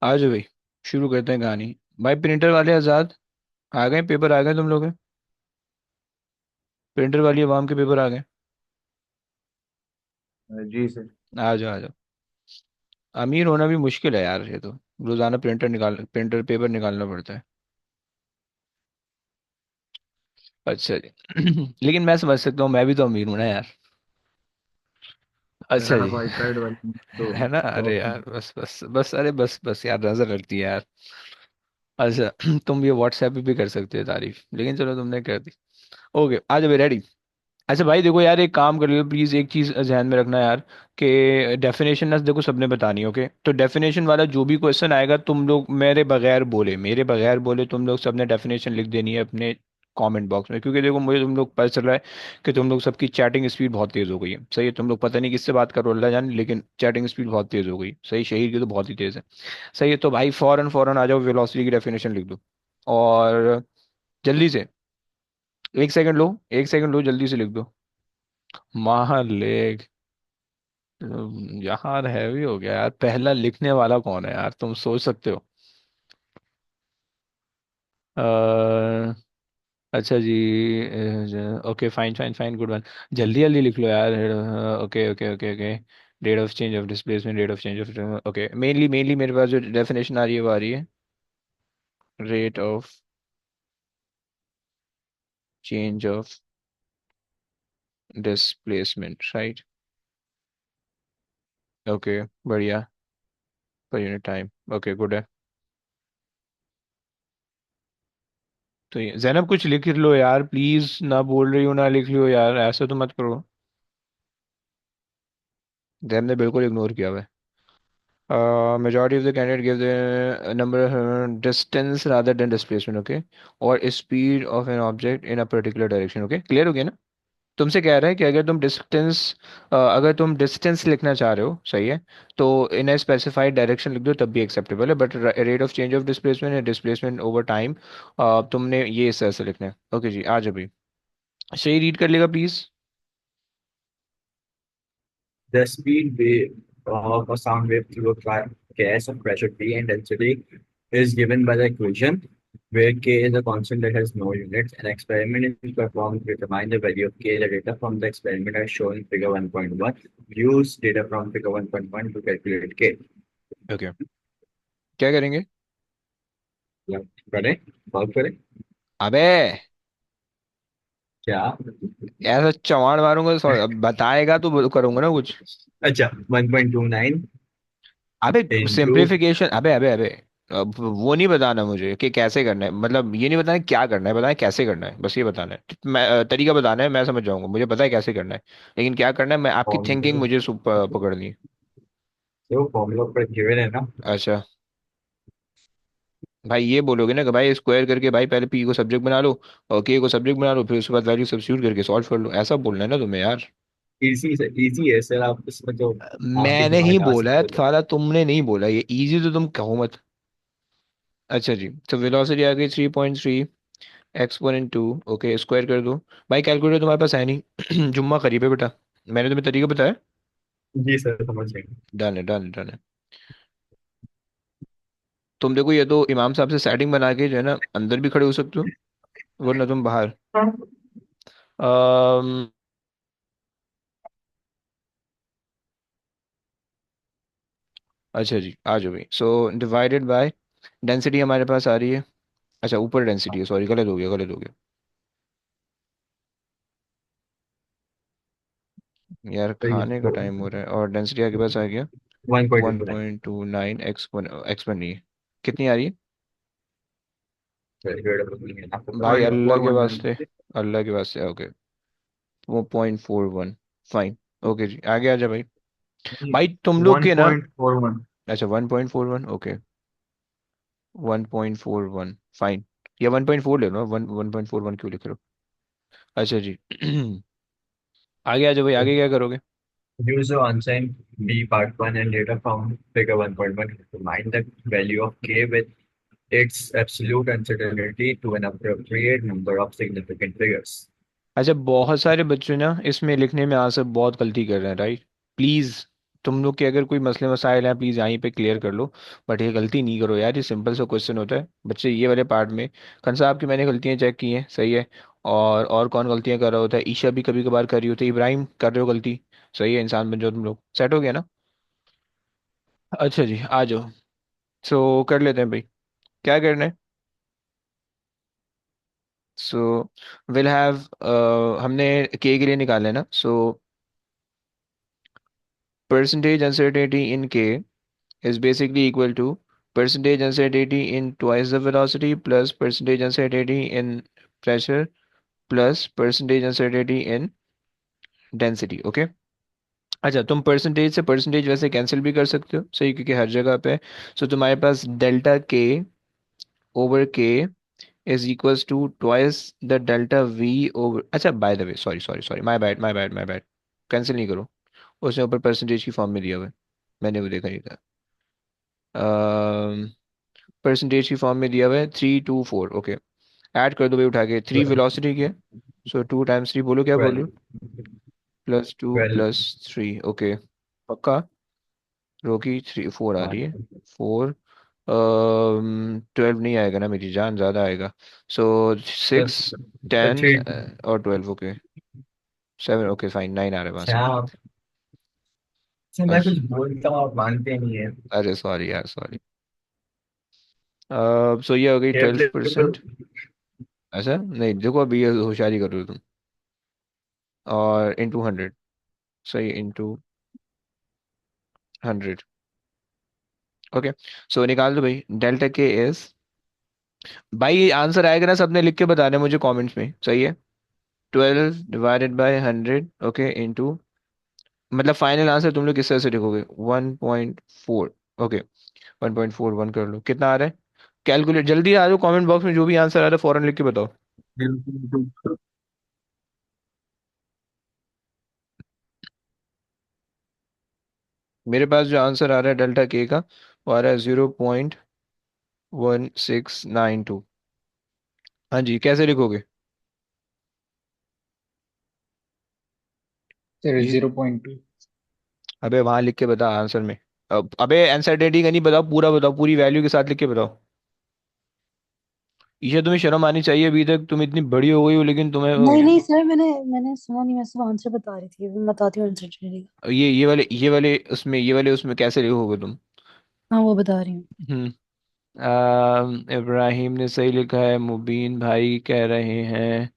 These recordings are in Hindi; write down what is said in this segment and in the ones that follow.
आ जाओ भाई, शुरू करते हैं कहानी। भाई प्रिंटर वाले आजाद आ गए, पेपर आ गए तुम लोग के? प्रिंटर वाली आवाम के पेपर आ गए। जी सर। आ जाओ आ जाओ। अमीर होना भी मुश्किल है यार, ये तो रोजाना प्रिंटर पेपर निकालना पड़ता है। अच्छा जी। लेकिन मैं समझ सकता हूँ, मैं भी तो अमीर हूं ना यार। अच्छा जी। आप आईपैड वाले तो है ना, अरे बहुत। यार बस बस बस, अरे बस बस यार, नजर लगती है यार। अच्छा। तुम ये व्हाट्सएप पे भी कर सकते हो तारीफ, लेकिन चलो तुमने कर दी। ओके, आ जाओ रेडी। अच्छा भाई देखो यार, एक काम कर लो प्लीज, एक चीज ध्यान में रखना यार, कि डेफिनेशन ना देखो सबने बतानी है, ओके? तो डेफिनेशन वाला जो भी क्वेश्चन आएगा, तुम लोग मेरे बगैर बोले तुम लोग सबने डेफिनेशन लिख देनी है अपने कमेंट बॉक्स में। क्योंकि देखो मुझे तुम लोग पता चल रहा है कि तुम लोग सबकी चैटिंग स्पीड बहुत तेज हो गई है। सही है, तुम लोग पता नहीं किससे बात करो अल्लाह जाने, लेकिन चैटिंग स्पीड बहुत तेज हो गई। सही, शरीर की तो बहुत ही तेज है। सही है, तो भाई फौरन फौरन आ जाओ, वेलोसिटी की डेफिनेशन लिख दो। और जल्दी से, एक सेकंड लो, एक सेकंड लो, जल्दी से लिख दो। महालेख। यार हैवी हो गया यार, पहला लिखने वाला कौन है यार, तुम सोच सकते हो? अ, अच्छा जी। Okay fine fine fine, good one. जल्दी जल्दी लिख लो यार। Okay okay okay okay. Rate of change of displacement, rate of change of, okay, mainly mainly मेरे पास जो डेफिनेशन आ रही है वो आ रही है। Rate of change of displacement, right? Okay, बढ़िया। पर यूनिट टाइम, ओके गुड है। तो ये जैनब कुछ लिख लो यार प्लीज, ना बोल रही हो ना लिख लो यार, ऐसा तो मत करो। जैन ने बिल्कुल इग्नोर किया हुआ है। Majority of the candidate give the number distance rather than displacement, okay? और speed of an object in a particular direction, okay? Clear हो गया ना? तुमसे कह रहा है कि अगर तुम डिस्टेंस लिखना चाह रहे हो, सही है, तो इन ए स्पेसिफाइड डायरेक्शन लिख दो तब भी एक्सेप्टेबल है, but rate of change of displacement या डिस्प्लेसमेंट ओवर टाइम तुमने ये इस तरह से लिखना है। ओके जी, आज अभी सही रीड कर लेगा please. The speed wave of a sound wave through a gas of pressure T and density is given by the equation where K is a constant that has no units. An experiment is performed to determine the value of K. The data from the experiment are shown in figure 1.1. Use data from figure 1.1 to calculate K. Okay, क्या करेंगे? या करें, सॉल्व करें अबे क्या? ऐसा चमाड़ मारूंगा तो बताएगा तो करूंगा ना कुछ। अच्छा 1.29 अबे इंटू। सिंप्लीफिकेशन, अबे अबे अबे, अब वो नहीं बताना मुझे कि कैसे करना है, मतलब ये नहीं बताना क्या करना है, बताना कैसे करना है, बस ये बताना है। तरीका बताना है, मैं समझ जाऊंगा, मुझे पता है कैसे करना है। लेकिन क्या करना है, मैं आपकी थिंकिंग फॉर्मूला मुझे पकड़नी है। तो फॉर्मूला पर गिवन है ना। अच्छा, भाई ये बोलोगे ना कि भाई स्क्वायर करके भाई पहले पी को सब्जेक्ट बना लो और के को सब्जेक्ट बना लो, फिर उसके बाद वैल्यू सब्स्टिट्यूट करके सॉल्व कर लो, ऐसा बोलना है ना तुम्हें यार? इजी से इजी है सर, आप इसमें तो आपके मैंने दिमाग ही लगा बोला है सकते हो। साला, तुमने नहीं बोला ये इजी, तो तुम कहो मत। अच्छा जी, तो वेलोसिटी आ गई 3.3 एक्सपोनेंट टू, ओके, स्क्वायर कर दो। भाई कैलकुलेटर तुम्हारे पास है नहीं? जुम्मा करीब है बेटा, मैंने तुम्हें तरीका बताया। जी सर समझ गए। डन है डन है डन है। तुम देखो, ये तो इमाम साहब से सेटिंग बना के जो है ना अंदर भी खड़े हो सकते हो, वरना तुम बाहर। अम्म अच्छा जी, आ जाओ भाई। सो डिवाइडेड बाय डेंसिटी हमारे पास आ रही है। अच्छा, ऊपर डेंसिटी है, सॉरी, गलत हो गया गलत हो गया। यार खाने का टाइम हो रहा है, और डेंसिटी आपके पास आ गया। 1.2 वन है। पॉइंट टू नाइन एक्सपन नहीं है। कितनी आ रही है? आपको भाई पॉइंट अल्लाह फोर के वन वास्ते, अल्लाह के वास्ते, ओके। वो 0.41, फाइन। ओके जी, आगे आ जा भाई। भाई तुम लोग वन के ना, पॉइंट फोर वन अच्छा 1.41, ओके। 1.41, फाइन। या 1.4 ले लो, 1.41 क्यों लिख रहे हो? अच्छा जी। आगे आ जाओ भाई, आगे क्या करोगे? Use the unsigned B part 1 and data from figure 1.1 to find the value of K with its absolute uncertainty to an appropriate number of significant figures. अच्छा, बहुत सारे बच्चे ना इसमें लिखने में आज से बहुत गलती कर रहे हैं, राइट? प्लीज तुम लोग के अगर कोई मसले मसाइल हैं प्लीज़ यहीं पे क्लियर कर लो। बट ये गलती नहीं करो यार, ये सिंपल सा क्वेश्चन होता है बच्चे, ये वाले पार्ट में। खन साहब की मैंने गलतियां चेक की हैं, सही है। और कौन गलतियां कर रहा होता है, ईशा भी कभी कभार कर रही होती है, इब्राहिम कर रहे हो गलती। सही है, इंसान बन जाओ तुम लोग, सेट हो गया ना। अच्छा जी, आ जाओ। सो कर लेते हैं भाई, क्या करना है। सो विल हैव, हमने के लिए निकालना है ना। सो परसेंटेज अनसर्टेनिटी इन के is basically equal to percentage uncertainty in twice the velocity plus percentage uncertainty in pressure plus percentage uncertainty in density. Okay. अच्छा, तुम परसेंटेज से परसेंटेज वैसे कैंसिल भी कर सकते हो, सही, क्योंकि हर जगह पे। सो तुम्हारे पास delta k over k is equals to twice the delta v over, अच्छा by the way, sorry sorry sorry, my bad my bad my bad. Cancel नहीं करो, उसने ऊपर परसेंटेज की फॉर्म में दिया हुआ है, मैंने वो देखा नहीं था। परसेंटेज की फॉर्म में दिया हुआ है 324, ओके। ऐड कर दो भाई उठा के, थ्री 12, वेलोसिटी के। सो 2 टाइम्स 3, बोलो क्या बोल रहे 12, हो। +2 + 3, ओके। पक्का। रोकी 3 4 आ हाँ, रही है। 4, 12 नहीं आएगा ना मेरी जान, ज़्यादा आएगा। सो बस 6, 10 थ्री। और 12, ओके। 7, ओके फाइन, 9 आ रहा है वहाँ से। अच्छा अच्छा, मैं कुछ अच्छा, बोलता हूँ आप मानते नहीं है। अरे सॉरी यार, सॉरी। सो ये हो गई ये 12%। ऐसा नहीं, देखो अभी ये होशियारी कर रहे हो तुम। और इंटू 100, सही, इंटू 100, ओके। सो निकाल दो भाई, डेल्टा के इज, भाई ये आंसर आएगा ना, सबने लिख के बताना है मुझे कमेंट्स में, सही है। 12/100, ओके, इंटू, मतलब फाइनल आंसर तुम लोग किस तरह से लिखोगे, 1.4, ओके। 1.41 कर लो, कितना आ रहा है। कैलकुलेट जल्दी, आ जाओ कमेंट बॉक्स में, जो भी आंसर आ रहा है फौरन लिख के बताओ। मेरे पास जो आंसर आ रहा है डेल्टा के का, वो आ रहा है 0.1692। हाँ जी, कैसे लिखोगे। सर ये 0.2। अबे वहां लिख के बता आंसर में। अब अबे अनसर्टेनिटी का नहीं, बताओ पूरा, बताओ पूरी वैल्यू के साथ लिख के बताओ। ईशा तुम्हें शर्म आनी चाहिए, अभी तक तुम इतनी बड़ी हो गई हो लेकिन तुम्हें नहीं नहीं सर, मैंने सुना नहीं, मैं सिर्फ आंसर बता रही थी, मैं बताती हूँ आंसर का। ये वाले उसमें, ये वाले उसमें कैसे लिखोगे तुम। हाँ वो बता रही हूँ। हम्म। इब्राहिम ने सही लिखा है, मुबीन भाई कह रहे हैं,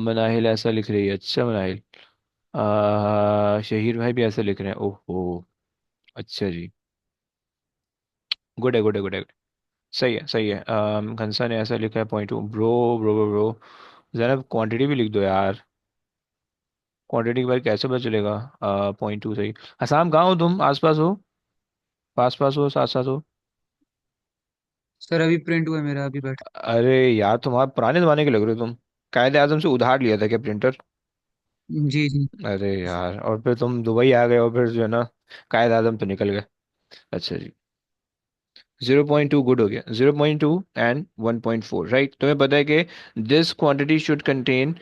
मनाहिल ऐसा लिख रही है, अच्छा मनाहिल। शहीर भाई भी ऐसा लिख रहे हैं, ओहो। अच्छा जी, गुड है गुड है गुड है। सही है सही है। खंसा ने ऐसा लिखा है, .2, ब्रो ब्रो ब्रो ब्रो। जरा क्वांटिटी भी लिख दो यार, क्वांटिटी के बारे कैसे पता चलेगा। .2 सही। हसाम कहाँ हो तुम, आसपास हो, पास पास हो, साथ साथ हो। सर अभी प्रिंट हुआ है मेरा, अभी बैठ। अरे यार, तुम आप पुराने जमाने के लग रहे हो तुम। कायदे आजम से उधार लिया था क्या प्रिंटर। जी जी। अरे यार, और फिर तुम दुबई आ गए और फिर जो है ना, कायदे आजम तो निकल गए। अच्छा जी। 0.2 गुड हो गया, 0.2 एंड 1.4, राइट। तुम्हें पता है कि this quantity should contain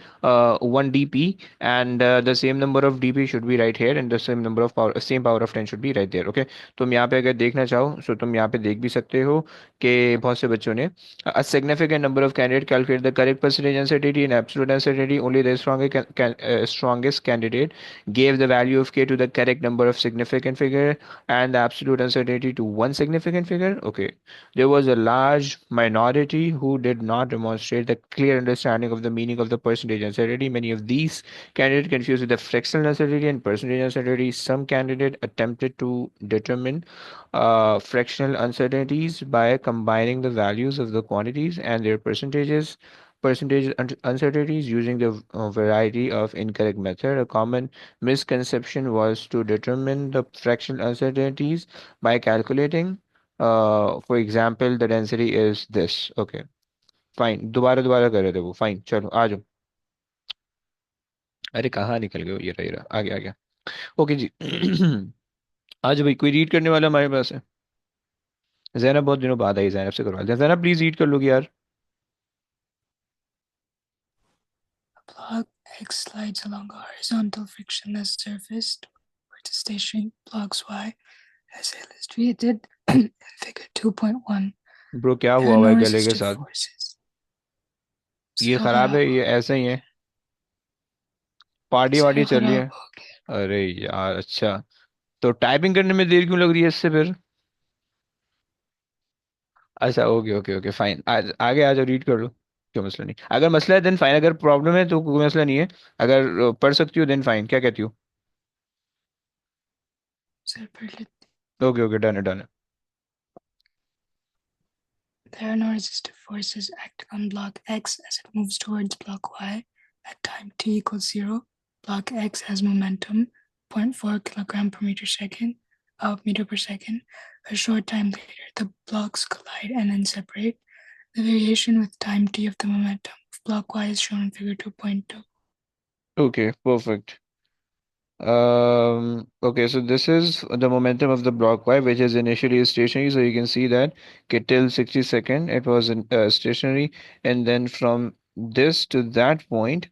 1 dp, and the same number of dp should be right here, and the same number of power, same power of 10 should be right there, okay. तुम यहाँ पे अगर देखना चाहो तो तुम यहाँ पे देख भी सकते हो कि बहुत से बच्चों ने, a significant number of candidates calculate the correct percentage uncertainty in absolute uncertainty, only the strongest candidate gave the value of k to the correct number of significant figure and the absolute uncertainty to one significant figure. Okay. There was a large minority who did not demonstrate the clear understanding of the meaning of the percentage uncertainty. Many of these candidates confused with the fractional uncertainty and percentage uncertainty. Some candidate attempted to determine fractional uncertainties by combining the values of the quantities and their uncertainties using the variety of incorrect method. A common misconception was to determine the fractional uncertainties by calculating. For example, the density is this. Okay, fine. दोबारा दोबारा कर रहे थे वो, फाइन, चलो आ जाओ। अरे कहाँ निकल गए हो, ये रहा आ गया आ गया। ओके जी। आज भाई कोई रीड करने वाला हमारे पास है। जैनब बहुत दिनों बाद आई, जैनब से करवा लेते हैं। जैनब प्लीज रीड कर लोगी यार। Plug X slides along a horizontal frictionless surface towards the stationary blocks Y, as illustrated in figure 2.1. Bro क्या There हुआ are हुआ no है गले के resistive साथ? forces. ये सर खराब है, ये ऐसा ही है? पार्टी वार्टी सर चल रही खराब है? हो गया। अरे यार अच्छा, तो टाइपिंग करने में देर क्यों लग रही है इससे फिर? अच्छा ओके ओके ओके फाइन, आगे आ जाओ, रीड कर लो। क्यों मसला नहीं, अगर मसला है देन फाइन, अगर प्रॉब्लम है तो कोई मसला नहीं है। अगर पढ़ सकती हो देन फाइन, क्या कहती हो? सर पढ़ लेते। ओके ओके, डन है डन है। There are no resistive forces acting on block X as it moves towards block Y at time t equals 0. Block X has momentum 0.4 kilogram per meter second, meter per second. A short time later, the blocks collide and then separate. The variation with time t of the momentum of block Y is shown in figure 2.2. Okay perfect. Okay, so this is the momentum of the block Y, which is initially stationary. So you can see that okay, till 60 second it was stationary, and then from this to that point,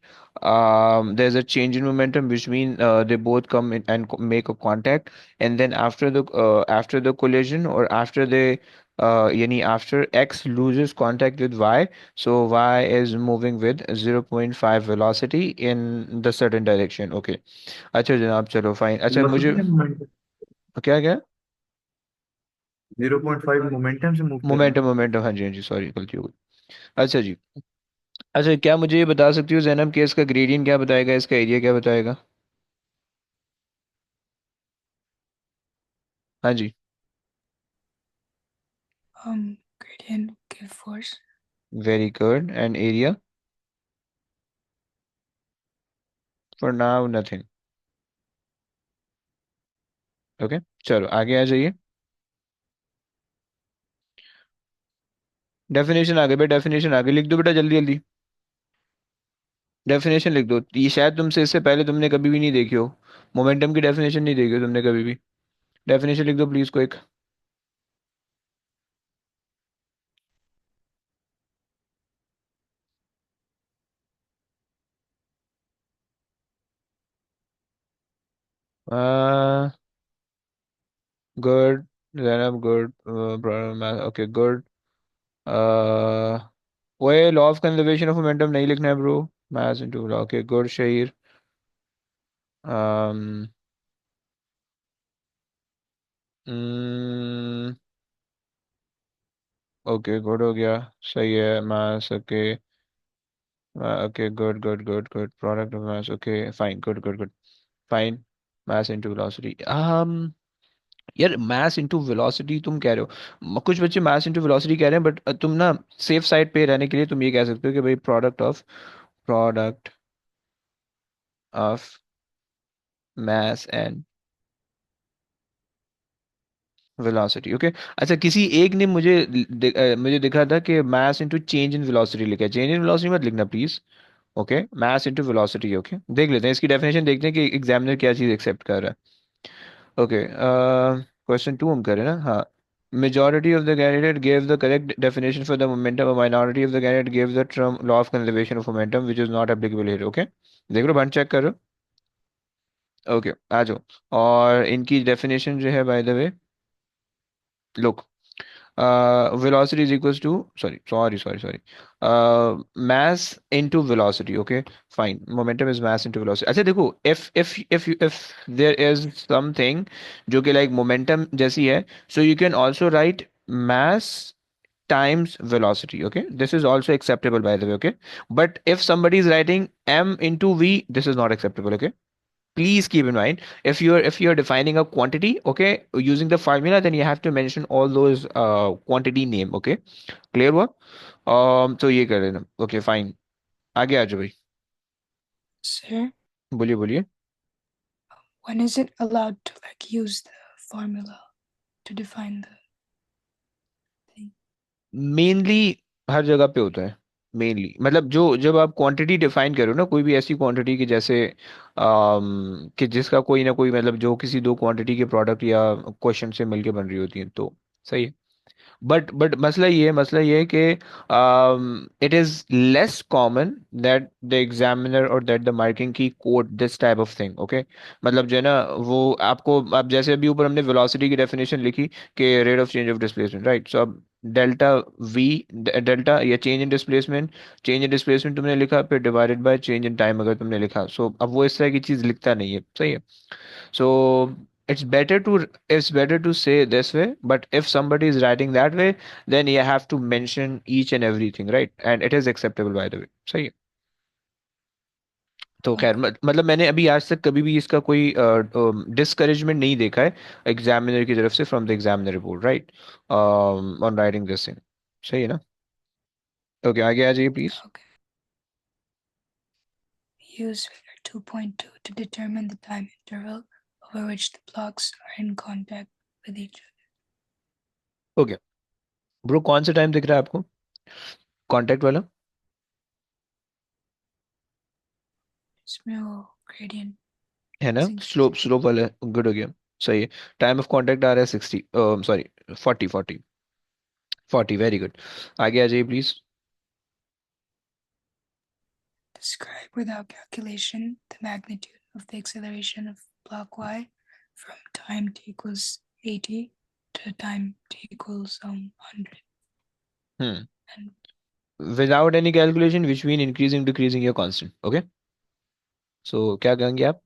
there's a change in momentum, which means they both come in and make a contact, and then after the collision, or after they yani after X loses contact with Y, so Y is moving with 0.5 velocity in the certain direction. Okay. अच्छा जनाब, चलो फाइन। अच्छा मुझे वेलोसिटी ने मोमेंटम क्या क्या? 0.5 मोमेंटम से मूव कर रहा मोमेंटम, मोमेंटम, हाँ जी हाँ जी, सॉरी गलती हो गई। अच्छा जी। अच्छा क्या मुझे ये बता सकती हो जैनब कि इसका ग्रेडियंट क्या बताएगा, इसका एरिया क्या बताएगा? हाँ जी। Gradient give force. Very good, and area? For now nothing. Okay, चलो आगे आ जाइए। डेफिनेशन आगे बेटा, डेफिनेशन आगे लिख दो बेटा, जल्दी जल्दी डेफिनेशन लिख दो। ये शायद तुमसे इससे पहले तुमने कभी भी नहीं देखी हो, मोमेंटम की डेफिनेशन नहीं देखी हो तुमने कभी भी। डेफिनेशन लिख दो please, quick. Good Zainab, good. Okay good. वो law of conservation of momentum नहीं लिखना है bro. Mass into law, okay good Shaheer. um, okay good हो गया, सही है mass, okay. Okay good good good good, product of mass, okay fine, good good good fine. Mass into velocity, यार मास इनटू वेलोसिटी तुम कह रहे हो, कुछ बच्चे मास इनटू वेलोसिटी कह रहे हैं, बट तुम ना सेफ साइड पे रहने के लिए तुम ये कह सकते हो कि भाई product of mass and velocity. Okay. अच्छा किसी एक ने मुझे दिखा था कि mass into change in velocity लिखा है, चेंज इन वेलोसिटी मत लिखना please. Okay, mass into velocity, okay देख लेते हैं इसकी डेफिनेशन, देखते हैं कि एग्जामिनर क्या चीज एक्सेप्ट कर रहा है। ओके, क्वेश्चन टू हम करें ना, हाँ। Majority of the candidate gave the correct definition for the momentum. A minority of the candidate gave the term law of conservation of momentum, which is not applicable here. Okay, देख लो बंद चेक करो। ओके आ जाओ, और इनकी डेफिनेशन जो है bye the way, look, velocity is equals to, sorry, mass into velocity. Okay fine, momentum is mass into velocity। अच्छा देखो, if there is something जो कि like momentum जैसी है, so you can also write mass times velocity, okay, this is also acceptable by the way, okay, but if somebody is writing m into v, this is not acceptable, okay, please keep in mind, if you're defining a quantity, okay, using the formula, then you have to mention all those quantity name, okay, clear हुआ? तो ये कर लेना, ओके फाइन। आगे आ जाओ भाई, Sir, बोलिए बोलिए। when is it allowed to like use the formula to define the thing? Mainly हर जगह पे होता है, मेनली मतलब जो जब आप क्वांटिटी डिफाइन करो ना, कोई भी ऐसी क्वांटिटी की जैसे कि जिसका कोई ना कोई मतलब जो किसी दो क्वांटिटी के प्रोडक्ट या क्वेश्चन से मिलके बन रही होती है, तो सही है। बट मसला ये है कि it is less common that the examiner or that the marking key quote this type of thing. okay, मतलब जो है ना, वो आपको, अब जैसे अभी ऊपर हमने वेलोसिटी की डेफिनेशन लिखी कि rate of change of displacement, right? So अब डेल्टा वी, डेल्टा या चेंज इन डिस्प्लेसमेंट तुमने लिखा, फिर divided by change in time अगर तुमने लिखा, सो अब वो इस तरह की चीज लिखता नहीं है, सही है? So it's better to say this way, but if somebody is writing that way, then you have to mention each and everything, right? And it is acceptable by the way. सही है। तो खैर, Okay. मतलब मैंने अभी आज तक कभी भी इसका कोई डिस्करेजमेंट नहीं देखा है एग्जामिनर की तरफ से, from the examiner report, right, on writing this thing. सही है ना? ओके, आगे आ जाइए please. Okay. Use figure 2.2 to determine the time interval over which the blocks are in contact with each other. Okay bro, कौन सा टाइम दिख रहा है आपको, कांटेक्ट वाला? इसमें वो gradient है ना, sync स्लोप स्लोप वाला, गुड हो गया। सही है। टाइम ऑफ कांटेक्ट आ रहा है 60, सॉरी 40, वेरी गुड। आगे आ जाइए please. describe without calculation the magnitude of the acceleration of block y from time t equals 80 to time t equals 100. Hmm, And without any calculation which mean increasing decreasing या कांस्टेंट। ओके, सो क्या कहेंगे आप?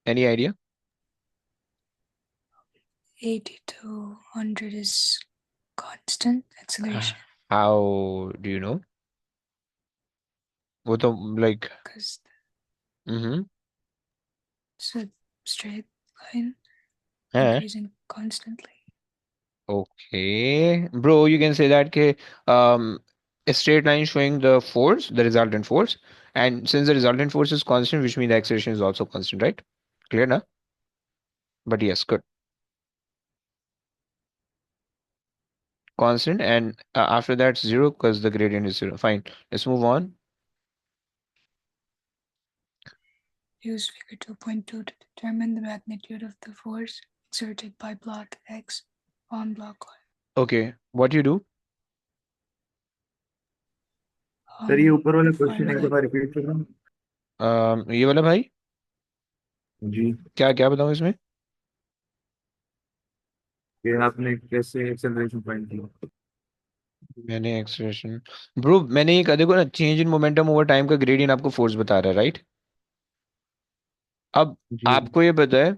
Any idea? 80 to 100 is constant acceleration how do you know? वो तो like, because hmm, it's a straight line है, increasing constantly. okay bro, you can say that ke, a straight line showing the force, the resultant force, and since the resultant force is constant, which means the acceleration is also constant, right? Clear na? But yes, good. Constant, and after that zero because the gradient is zero. Fine, let's move on. Use figure 2.2 to determine the magnitude of the force exerted by block X on block Y. Okay, what you do? Sir ये ऊपर वाला The क्वेश्चन है, formula दोबारा रिपीट करना। ये वाला भाई, जी, क्या क्या बताऊं इसमें? ये आपने कैसे एक्सेलरेशन फाइंड किया? मैंने एक्सप्रेशन, ब्रो मैंने एक, देखो ना, change in momentum over time का ग्रेडियंट आपको फोर्स बता रहा है, राइट? अब जी, आपको ये पता है, अ,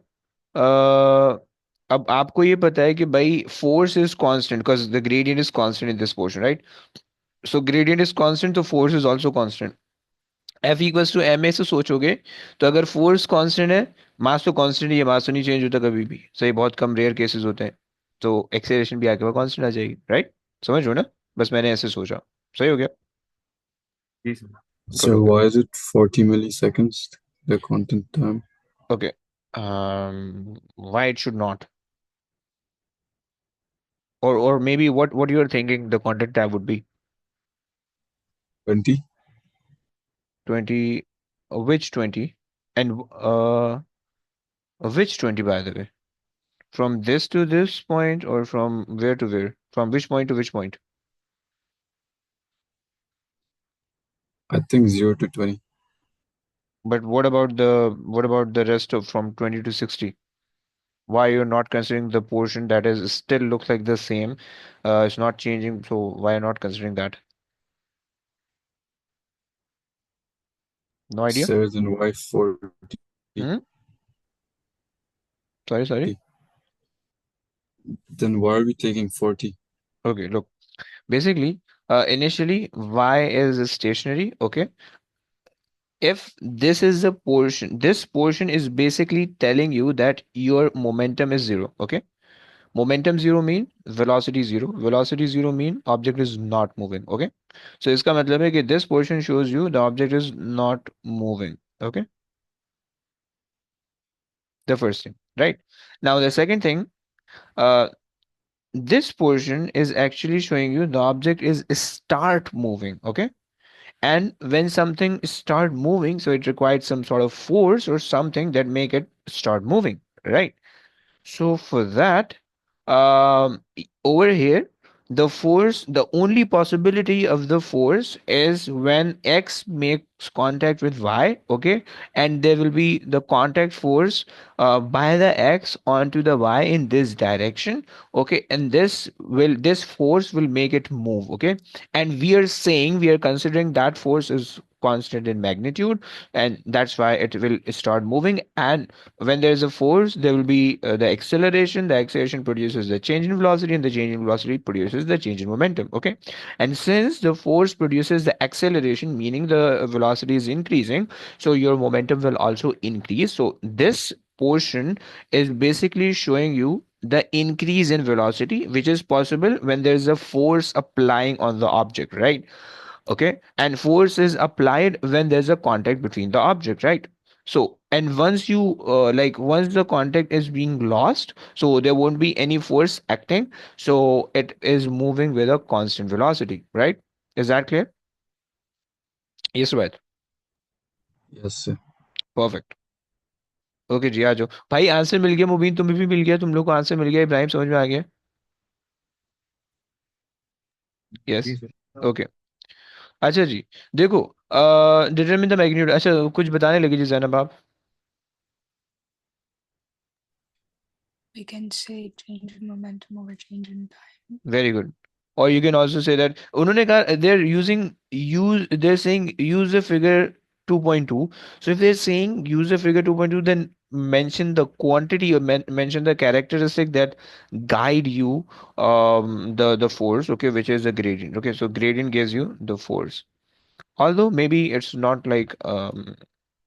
अब आपको ये पता है कि भाई force is constant because the gradient is constant in this portion, right? So gradient is constant, तो force is also constant. F equals to m a से सोचोगे, तो अगर फोर्स कांस्टेंट है, मास तो कांस्टेंट ही है, मास तो नहीं चेंज होता कभी भी, सही, बहुत कम रेयर केसेस होते हैं, तो एक्सेलरेशन भी आके वो कांस्टेंट आ जाएगी, राइट? समझ लो ना, बस मैंने ऐसे सोचा। सही हो गया। जी सर। गुड So हो गया। why is it 40 milliseconds, the content time? Okay, why it should not, or maybe what you're thinking the content tab would be 20? 20, which 20, and which 20 by the way, from this to this point or from where to where, from which point to which point? I think 0 to 20. But what about the rest of from 20 to 60? Why you're not considering the portion that is still looks like the same, it's not changing, so why not considering that? No idea. So then why 40? Hmm? Sorry. Then why are we taking 40? Okay, look, basically, initially y is stationary, okay? If this is the portion, this portion is basically telling you that your momentum is zero, okay? Momentum zero mean velocity zero, velocity zero mean object is not moving, okay? So इसका मतलब है कि this portion shows you the object is not moving, okay? The first thing, right? Now the second thing, uh this portion is actually showing you the object is start moving, okay? And when something start moving, so it required some sort of force or something that make it start moving, right? So for that, over here, the force, the only possibility of the force is when X makes contact with Y, okay, and there will be the contact force by the X onto the Y in this direction, okay, and this force will make it move, okay, and we are saying we are considering that force is constant in magnitude, and that's why it will start moving. And when there is a force, there will be the acceleration produces the change in velocity, and the change in velocity produces the change in momentum, okay. And since the force produces the acceleration, meaning the velocity is increasing, so your momentum will also increase. So this portion is basically showing you the increase in velocity, which is possible when there is a force applying on the object, right? Okay, and force is applied when there's a contact between the object, right? So and once you once the contact is being lost, so there won't be any force acting, so it is moving with a constant velocity, right? Is that clear? Yes, right. Yes, sir. Perfect. Okay जी, आ जाओ भाई, आंसर मिल गया, मुबीन तुम्हें भी मिल गया, तुम लोग को आंसर मिल गया, इब्राहिम समझ में आ गया? यस। जी सर। ओके। अच्छा जी, देखो, डिटरमिन द मैग्नीट्यूड, अच्छा कुछ बताने लगी जी जैनब आप? We can say change in momentum over change in time. Very good. Or you can also say that उन्होंने कहा they're saying use the figure 2.2. So if they're saying use the figure 2.2, then mention the quantity or mention the characteristic that guide you the force, okay, which is the gradient. Okay, so gradient gives you the force. Although maybe it's not like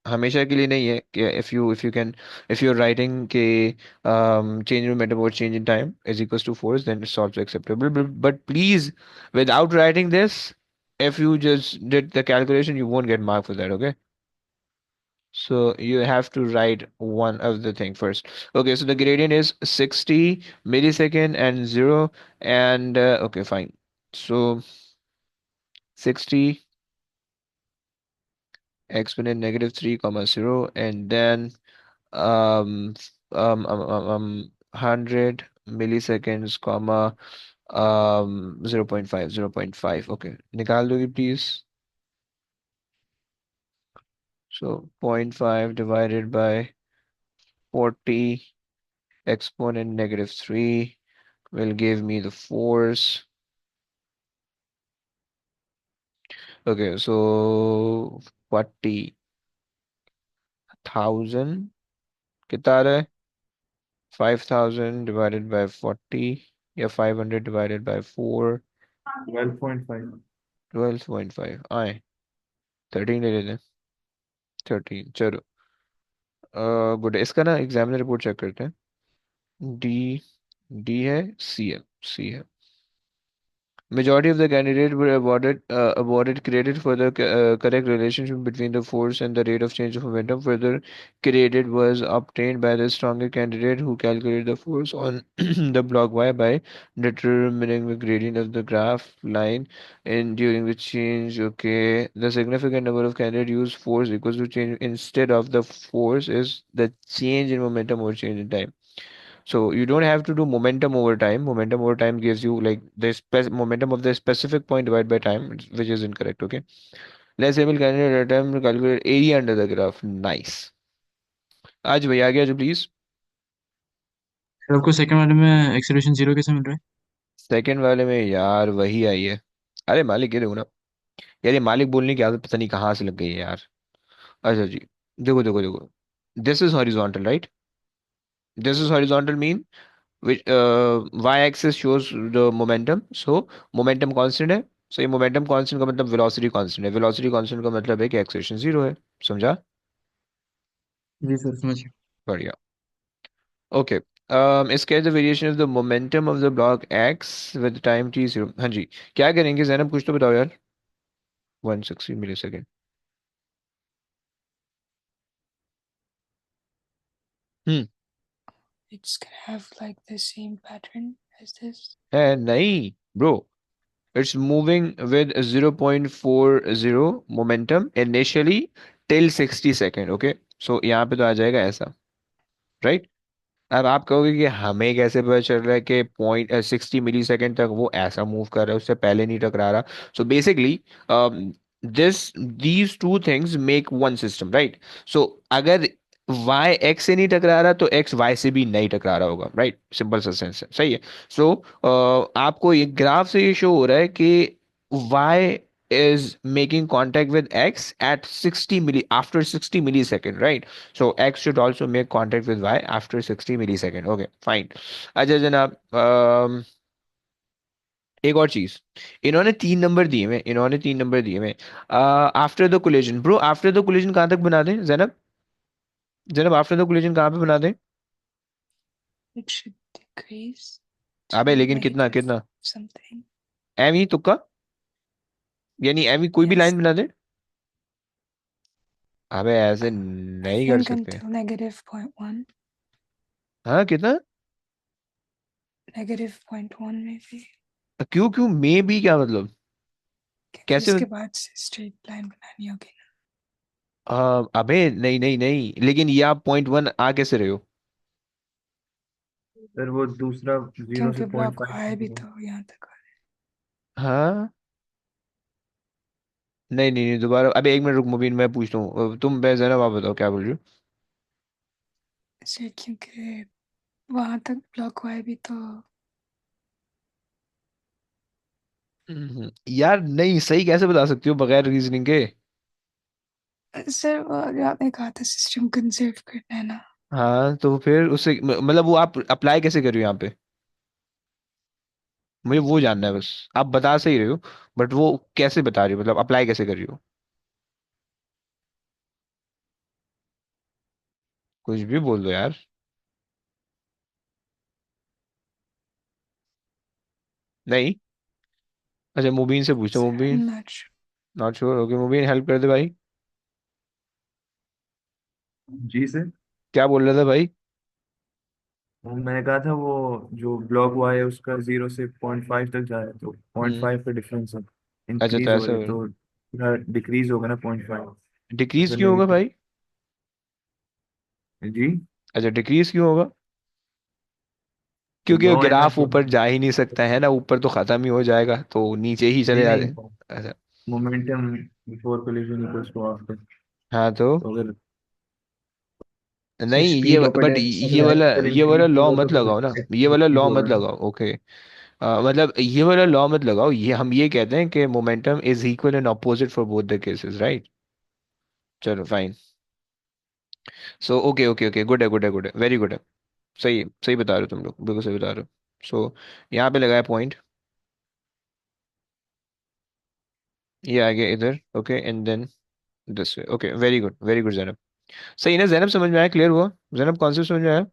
हमेशा के लिए नहीं है कि if you can, if you're writing के change in momentum or change in time is equals to force, then it's also acceptable, but please, without writing this, if you just did the calculation, you won't get mark for that, okay? So you have to write one of the thing first. Okay, so the gradient is 60 millisecond and 0, and okay, fine. So 60 exponent negative 3 comma 0, and then um 100 milliseconds comma 0.5. Okay, निकाल दोगे please? So 0.5 divided by 40 exponent negative 3 will give me the force. Okay, so 40,000 कितना आ रहा है? 5,000 divided by 40, या 500 divided by 4, 12.5। 12.5 आए, 13 ले लेते हैं, 13, चलो। गुड, इसका ना एग्जामिनर रिपोर्ट चेक करते हैं। डी, डी है, सी है, सी है। Majority of the candidates were awarded credit for the correct relationship between the force and the rate of change of momentum. Further credit was obtained by the stronger candidate who calculated the force on the block Y by determining the gradient of the graph line in during the change. Okay, the significant number of candidates used force equals to change instead of the force is the change in momentum or change in time. So you don't have to do momentum over time. Momentum over time gives you like the momentum of the specific point divided by time, which is incorrect. Okay. Let's able candidate at a time to calculate area under the graph. Nice. आज भैया आ गया जो प्लीज। सर आपको सेकंड वाले में एक्सेलरेशन जीरो कैसे मिल रहा है? सेकंड वाले में यार वही आई है। अरे मालिक, ये देखो ना यार, ये मालिक बोलने की आदत पता नहीं कहाँ से लग गई है यार। अच्छा जी, देखो देखो देखो, this is horizontal right, this is horizontal mean which y-axis shows the momentum, so momentum constant है। so ये momentum constant का मतलब velocity constant है, velocity constant का मतलब है कि acceleration zero है। समझा? जी सर समझ गया। बढ़िया। ओके, इसके the variation of the momentum of the block x with time t zero। हाँ जी, क्या करेंगे जैनब, कुछ तो बताओ यार। 160 millisecond. Hmm. It's gonna have like the same pattern as this. है नहीं bro, it's moving with 0.40 momentum initially till 60 second, okay, so यहाँ पे तो आ जाएगा ऐसा, right? अब आप कहोगे कि हमें कैसे पता चल रहा है कि 0.60 मिली सेकेंड तक वो ऐसा मूव कर रहा है, उससे पहले नहीं टकरा रहा? So basically this these two things make one system, right? So अगर y x से नहीं टकरा रहा तो x y से भी नहीं टकरा रहा होगा, राइट? सिंपल सा सेंस है, सही है। सो आपको ये ग्राफ से ये शो हो रहा है कि y is making contact with x at 60 milli after 60 millisecond, right? So x should also make contact with y after 60 millisecond. Okay, fine. अच्छा जनाब, एक और चीज, इन्होंने 3 नंबर दिए हुए, इन्होंने 3 नंबर दिए हुए। After the collision bro, after the collision कहाँ तक बना दें जनाब? जनाब आफ्टर द कोलिजन कहाँ पे बना दें? It should decrease अबे to लेकिन कितना negative कितना? something. एम ही तुक्का, यानी एम ही कोई भी Yes, लाइन बना दे? अबे ऐसे I नहीं कर think सकते। until negative 0.1, हाँ कितना? negative 0.1 maybe. क्यों क्यों मे भी क्या मतलब? क्योंकि कैसे? उसके बाद से स्ट्रेट लाइन बनानी होगी ना। अबे नहीं नहीं नहीं, लेकिन ये आप 0.1 आ कैसे रहे हो? सर वो दूसरा 0 से क्योंकि पॉइंट ब्लॉक फाइव वाई भी तो यहाँ तक आ हाँ नहीं नहीं नहीं, दोबारा अबे एक मिनट रुक मुबीन, मैं पूछता हूँ, तुम बे जरा आप बताओ क्या बोल रहे हो? से, क्योंकि वहां तक ब्लॉक वाई भी तो। यार नहीं, सही कैसे बता सकती हो बगैर रीजनिंग के? सर वो आपने कहा था सिस्टम कंजर्व करना है ना। हाँ तो फिर उससे मतलब वो आप अप्लाई कैसे कर रहे हो यहाँ पे? मुझे वो जानना है बस। आप बता सही रहे हो, बट वो कैसे बता रही हो, मतलब अप्लाई कैसे कर रही हो? कुछ भी बोल दो यार। नहीं, अच्छा मुबीन से पूछो, sir I Mubeen. Am not sure. Not sure, okay Mubeen help कर दे भाई। जी सर। क्या बोल रहा था भाई? वो मैंने कहा था वो जो ब्लॉक हुआ है उसका 0 से 0.5 तक जा रहा है तो पॉइंट हम्म। फाइव का डिफरेंस है। अच्छा तो इंक्रीज हो ऐसा रहा है तो पूरा डिक्रीज होगा ना 0.5। डिक्रीज अगर क्यों होगा नेगेटिव। भाई? जी। अच्छा डिक्रीज क्यों होगा? क्योंकि नो एम ग्राफ एफ ऊपर जा ही नहीं सकता है ना, ऊपर तो खत्म ही हो जाएगा, तो नीचे ही चले नहीं जाते नहीं। हैं। अच्छा। Momentum before collision equals to after. हाँ तो तो अगर नहीं ये स्पीड ऑफ बट एक्सेलरेशन ये वाला इंक्रीज लॉ होगा तो मत फिर लगाओ ना, ये वाला डिक्रीज लॉ मत होगा। लगाओ, ओके? मतलब ये वाला लॉ मत लगाओ, ये हम ये कहते हैं कि momentum is equal and opposite for both the cases, right? चलो fine. So okay okay okay, good है गुड है गुड है, वेरी गुड है। सही है, सही बता रहे हो तुम लोग, बिल्कुल सही बता रहे हो। सो यहाँ पे लगाया पॉइंट, ये आ गया इधर, okay and then this way, okay very good Zainab. सही ना जैनब, समझ में आया, क्लियर हुआ? जैनब कॉन्सेप्ट समझ में आया?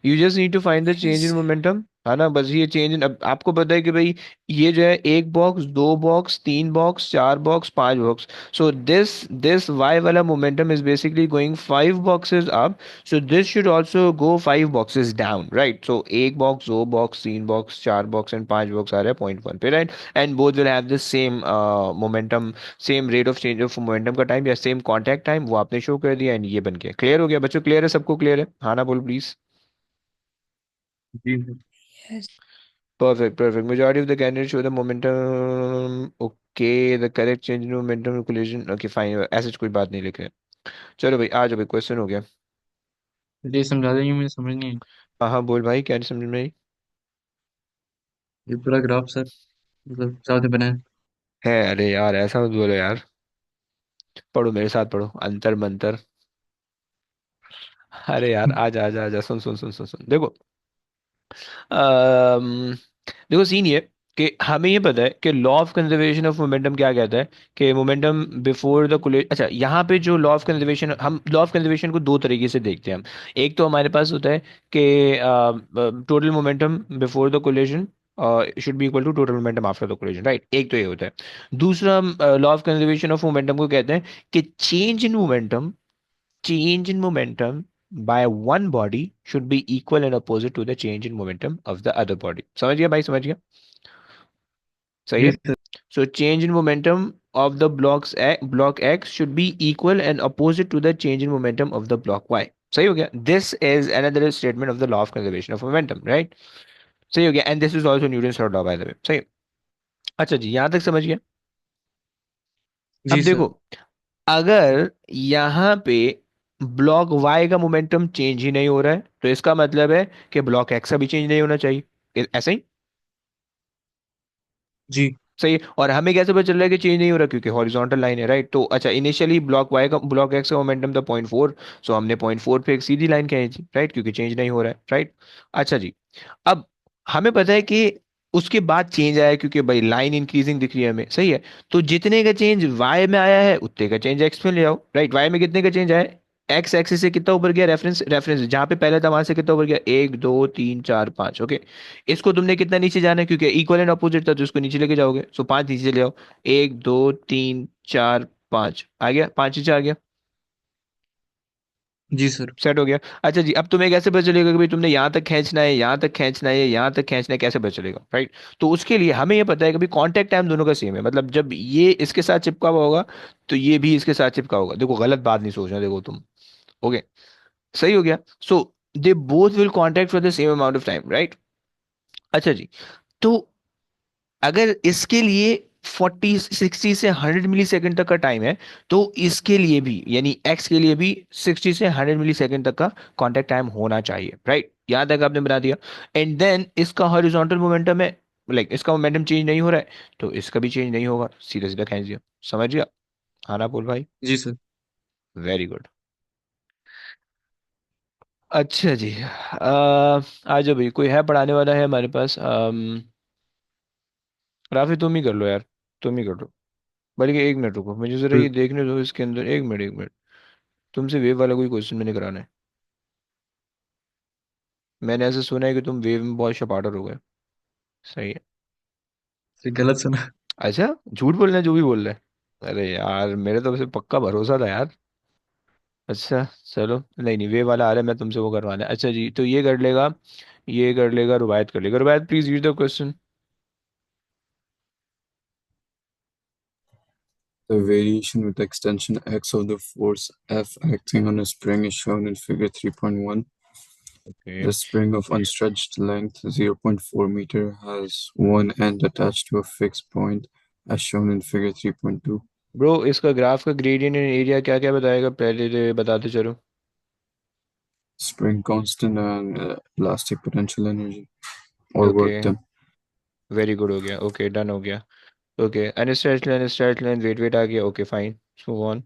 You just need to find the change in yes momentum, है ना? बस ये चेंज इन, अब आपको पता है कि भाई ये जो है एक बॉक्स, दो बॉक्स, तीन बॉक्स, चार बॉक्स, पांच box. So this this y वाला momentum is basically going 5 boxes up, so this should also go 5 boxes down, right? So एक बॉक्स, दो बॉक्स, तीन बॉक्स, चार बॉक्स एंड पांच बॉक्स आ रहा है पॉइंट 1 पे, right? And both will have the same momentum, same rate of change of momentum का टाइम या सेम कॉन्टैक्ट टाइम, वो आपने शो कर दिया एंड ये बन गया। क्लियर हो गया बच्चों? क्लियर है सबको? क्लियर है? हाँ ना बोलो प्लीज। जी। Yes Perfect, perfect. Majority of the candidates show the momentum. Okay, the correct change in momentum collision. Okay, fine. ऐसे कोई बात नहीं लिखे। चलो भाई आ जाओ भाई, क्वेश्चन हो गया। ये समझा देंगे, मुझे समझ नहीं आई। हाँ हाँ बोल भाई, क्या नहीं समझ में आई? ये पूरा ग्राफ सर, मतलब साथ बना है। है अरे यार ऐसा मत बोलो यार, पढ़ो मेरे साथ, पढ़ो अंतर मंतर। अरे यार आजा आजा आजा, सुन सुन सुन सुन सुन, देखो। अम्म, देखो सीन ये कि हमें ये पता है कि law of conservation of momentum क्या कहता है, कि मोमेंटम बिफोर द कोलिजन। अच्छा यहाँ पे जो लॉ ऑफ कंजर्वेशन, हम लॉ ऑफ कंजर्वेशन को दो तरीके से देखते हैं हम। एक तो हमारे पास होता है कि total momentum before the collision should be equal to total momentum after the collision, right? एक तो ये होता है। दूसरा law of conservation of momentum को कहते हैं कि change in momentum by one body should be equal and opposite to the change in momentum of the other body। समझ गया भाई, समझ गया? सही ये है। So change in momentum of the block X should be equal and opposite to the change in momentum of the block Y। सही हो गया. This is another statement of the law of conservation of momentum, right. सही हो गया. And this is also Newton third law by the वे. सही. अच्छा जी, यहां तक समझ गया. अब जी देखो, सर। अगर यहाँ पे ब्लॉक वाई का मोमेंटम चेंज ही नहीं हो रहा है, तो इसका मतलब है कि ब्लॉक एक्स का भी चेंज नहीं होना चाहिए. ऐसा ही. जी सही है. और हमें कैसे पता चल रहा है कि चेंज नहीं हो रहा, क्योंकि हॉरिजॉन्टल लाइन है, राइट. तो अच्छा, इनिशियली ब्लॉक वाई का, ब्लॉक एक्स का मोमेंटम था 0.4. सो हमने 0.4 पे एक सीधी लाइन खींची, राइट, क्योंकि चेंज नहीं हो रहा है, राइट. अच्छा जी. अब हमें पता है कि उसके बाद चेंज आया, क्योंकि भाई लाइन इंक्रीजिंग दिख रही है हमें. सही है. तो जितने का चेंज वाई में आया है उतने का चेंज एक्स में ले आओ, राइट. वाई में कितने का चेंज आया, एक्स एक्सिस से कितना ऊपर गया, रेफरेंस रेफरेंस जहां पे पहले था वहां से कितना ऊपर गया, 1 2 3 4 5. ओके. इसको तुमने कितना नीचे जाना है, क्योंकि इक्वल एंड अपोजिट था, तो इसको नीचे लेके जाओगे. सो 5 नीचे ले आओ. 1 2 3 4 5 आ गया, 5 नीचे आ गया. जी सर। सेट हो गया. अच्छा जी, अब तुम्हें कैसे पता चलेगा कि भाई तुमने यहाँ तक खींचना है, यहाँ तक खींचना है, यहाँ तक खींचना है, कैसे पता चलेगा, राइट. तो उसके लिए हमें ये पता है कि भाई कांटेक्ट टाइम दोनों का सेम है. मतलब जब ये इसके साथ चिपका हुआ होगा, तो ये भी इसके साथ चिपका होगा. देखो, गलत बात नहीं सोचना, देखो तुम. ओके. सही हो गया. So they both will contact for the same amount of time, right. अच्छा जी. तो अगर इसके लिए 40 60 से 100 मिली सेकेंड तक का टाइम है, तो इसके लिए भी, यानी एक्स के लिए भी 60 से 100 मिली सेकेंड तक का कांटेक्ट टाइम होना चाहिए, राइट. यहां तक आपने बता दिया. एंड देन इसका हॉरिजॉन्टल मोमेंटम है, लाइक इसका मोमेंटम चेंज नहीं हो रहा है, तो इसका भी चेंज नहीं होगा. सीधा सीधा खींच दिया. समझ गया. हाँ ना बोल भाई. जी सर। Very good. अच्छा जी. आ जाओ भाई, कोई है पढ़ाने वाला है हमारे पास. राफी तुम ही कर लो यार. तुम ही कर लो. बल्कि 1 मिनट रुको, मुझे जरा ये देखने दो इसके अंदर. 1 मिनट, 1 मिनट. तुमसे वेव वाला कोई क्वेश्चन मैंने कराना है. मैंने ऐसे सुना है कि तुम वेव में बहुत शपाटर हो गए. सही है. सर गलत सुना। अच्छा, झूठ बोलना है जो भी बोल रहे हैं. अरे यार, मेरे तो वैसे पक्का भरोसा था यार. अच्छा. चलो, नहीं नहीं, वेव वाला आ रहा है, मैं तुमसे वो करवाना है. अच्छा जी, तो ये कर लेगा. ये कर लेगा, रुबायत कर लेगा. Rubayat please read the question. The variation with extension x of the force F acting on a spring is shown in figure 3.1. Okay. The spring of unstretched length 0.4 meter has one end attached to a fixed point as shown in figure 3.2. Bro, इसका ग्राफ का ग्रेडियंट एंड एरिया क्या क्या बताएगा, पहले तो बताते चलो. Spring constant and elastic potential energy or okay. work done. Very good, हो गया. ओके, डन हो गया. Okay. Stretch line wait wait आ गया. Okay fine. Move on.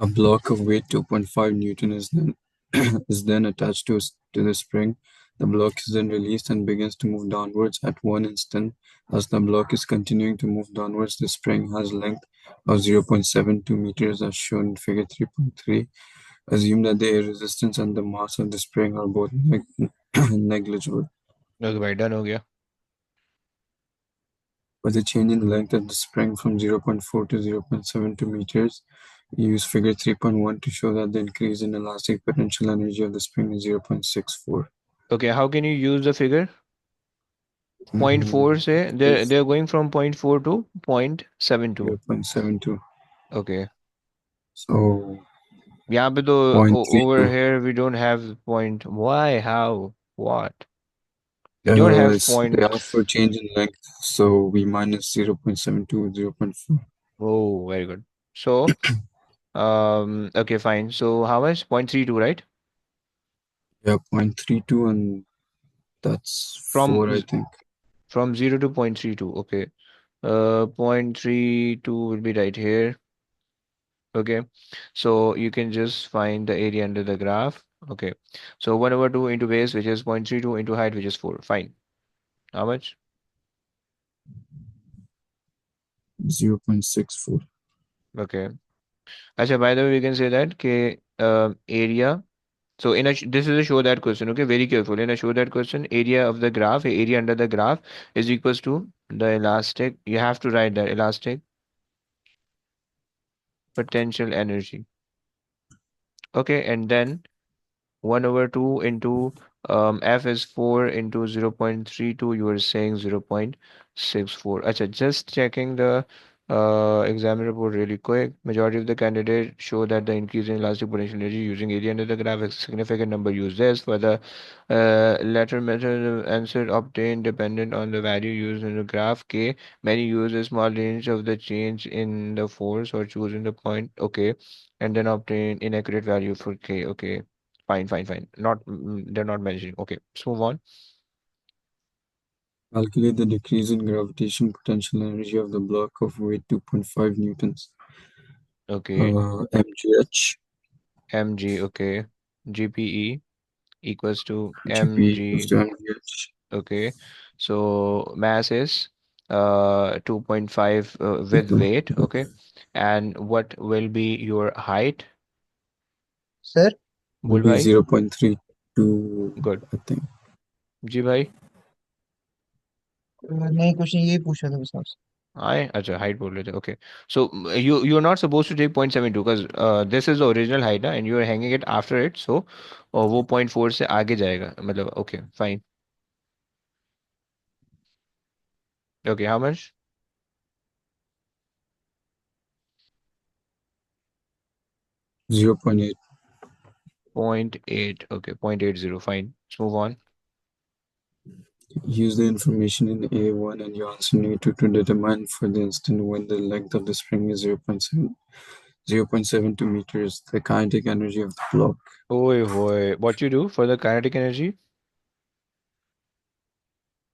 A block of weight 2.5 Newton is then is then attached to the spring. The block is then released and begins to move downwards at one instant. As the block is continuing to move downwards, the spring has length of 0.72 meters as shown in figure 3.3. Assume that the air resistance and the mass of the spring are both negligible. Okay भाई, डन हो गया. For the change in length of the spring from 0.4 to 0.72 meters, use figure 3.1 to show that the increase in elastic potential energy of the spring is 0.64. Okay, how can you use the figure. 0.4 से If they are going from 0.4 to 0.72. 0.72. Okay. So यहाँ पे तो over 0.32. Here we don't have point. Why, how, what. We don't have They point. ask for change in length, so we minus 0.72, 0.4. Oh, very good. So okay, fine. So how much? 0.32, right? Yeah, 0.32, and that's From 4, I think. from 0 to 0.32. Okay. 0.32 will be right here. Okay. So you can just find the area under the graph. Okay. So 1 over 2 into base, which is 0.32, into height, which is 4. Fine. How much? 0.64. Okay. Actually, by the way, we can say that area. So this is a show that question. Okay, very careful. In a show that question, area of the graph, area under the graph is equals to the elastic. You have to write that elastic potential energy. Okay, and then 1 over 2 into F is 4 into 0.32. You were saying 0.64. Acha, just checking the Exam report really quick. Majority of the candidates show that the increase in elastic potential energy using area under the graph, a significant number use this. For the latter method, the answer obtained dependent on the value used in the graph. K. Many use a small range of the change in the force or choosing the point. Okay, and then obtain inaccurate value for K. Okay, fine, fine, fine. Not they're not mentioning. Okay, let's move on. Calculate the decrease in gravitational potential energy of the block of weight 2.5 newtons. Okay, MGH. mg. Okay, GPE equals to GP equals mg. to MGH. Okay, so mass is 2.5 with Equal weight. Okay, and what will be your height? Sir will bull be भाई 0.32, गुड I think. जी भाई नहीं कुछ नहीं यही पूछा था बस आपसे आए अच्छा हाइट बोल रहे थे okay so you are not suppose to take 0.72 because this is the original height and you are hanging it after it so वो 0.4 से आगे जाएगा मतलब okay fine okay how much 0.8. 0.8 okay 0.80 fine let's move on. Use the information in A1 and your answer need to determine for the instant when the length of the spring is 0.72 meters, the kinetic energy of the block. Oi, boy. What you do for the kinetic energy?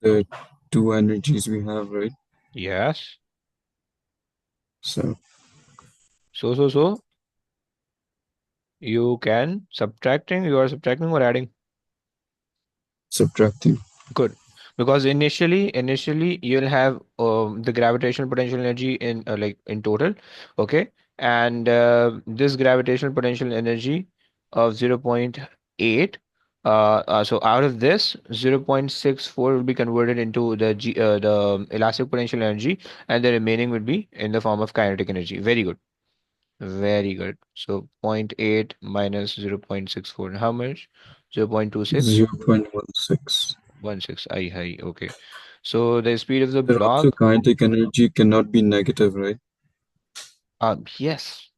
The two energies we have, right? Yes. So So, you can subtracting, you are subtracting or adding? subtracting. Good. Because initially you'll have the gravitational potential energy in like in total, okay? And this gravitational potential energy of 0.8, so out of this 0.64 will be converted into the elastic potential energy, and the remaining would be in the form of kinetic energy. Very good. Very good. So zero point 0.8 minus 0.64. How much? 0.26? 0.16. 16. I. Okay. So the speed of the But also block. kinetic energy cannot be negative, right? Yes.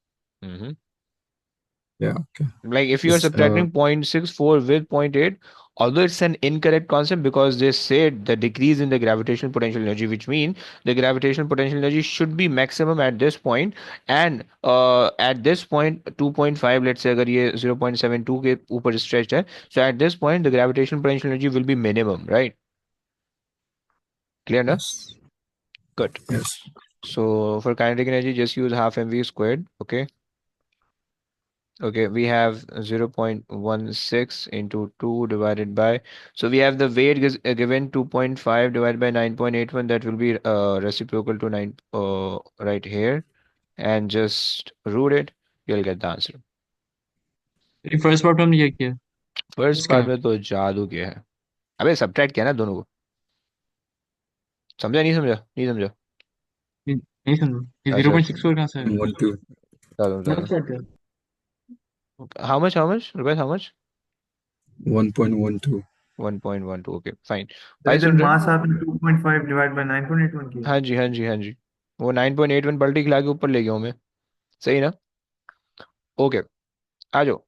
Mm-hmm. Yeah, okay. Like if you are It's subtracting 0.64 with zero point 0.8, although it's an incorrect concept because they said the decrease in the gravitational potential energy, which means the gravitational potential energy should be maximum at this point, and at this point 2.5, let's say अगर ये 0.72 के ऊपर stretched है, so at this point the gravitational potential energy will be minimum, right? Clear, na? yes. Good. Yes. So for kinetic energy, just use half mv squared. Okay. Okay, we have 0.16 into 2 divided by, so we have the weight given 2.5 divided by 9.81, that will be reciprocal to 9 right here, and just root it, you'll get the answer. ये फर्स्ट पार्ट में हमने क्या किया फर्स्ट इसका पार्ट में तो जादू किया है, अबे सब्ट्रैक्ट किया ना दोनों को, समझा नहीं समझा नहीं समझा? नहीं समझो ये जीरो अच्छा पॉइंट अच्छा, सिक्स फोर कहाँ से आया 1, 2. बता मैथ दूँ से आता है हाउ मच रुपए हाउ मच 1.12. 1.12 ओके फाइन तो भाई इधर सुन रहे हैं? मास आपने 2.5 डिवाइड बाय 9.81 किया हाँ जी हाँ जी हाँ जी, वो 9.81 पलटी खिला के ऊपर ले गया हूँ मैं, सही ना? ओके आ जाओ।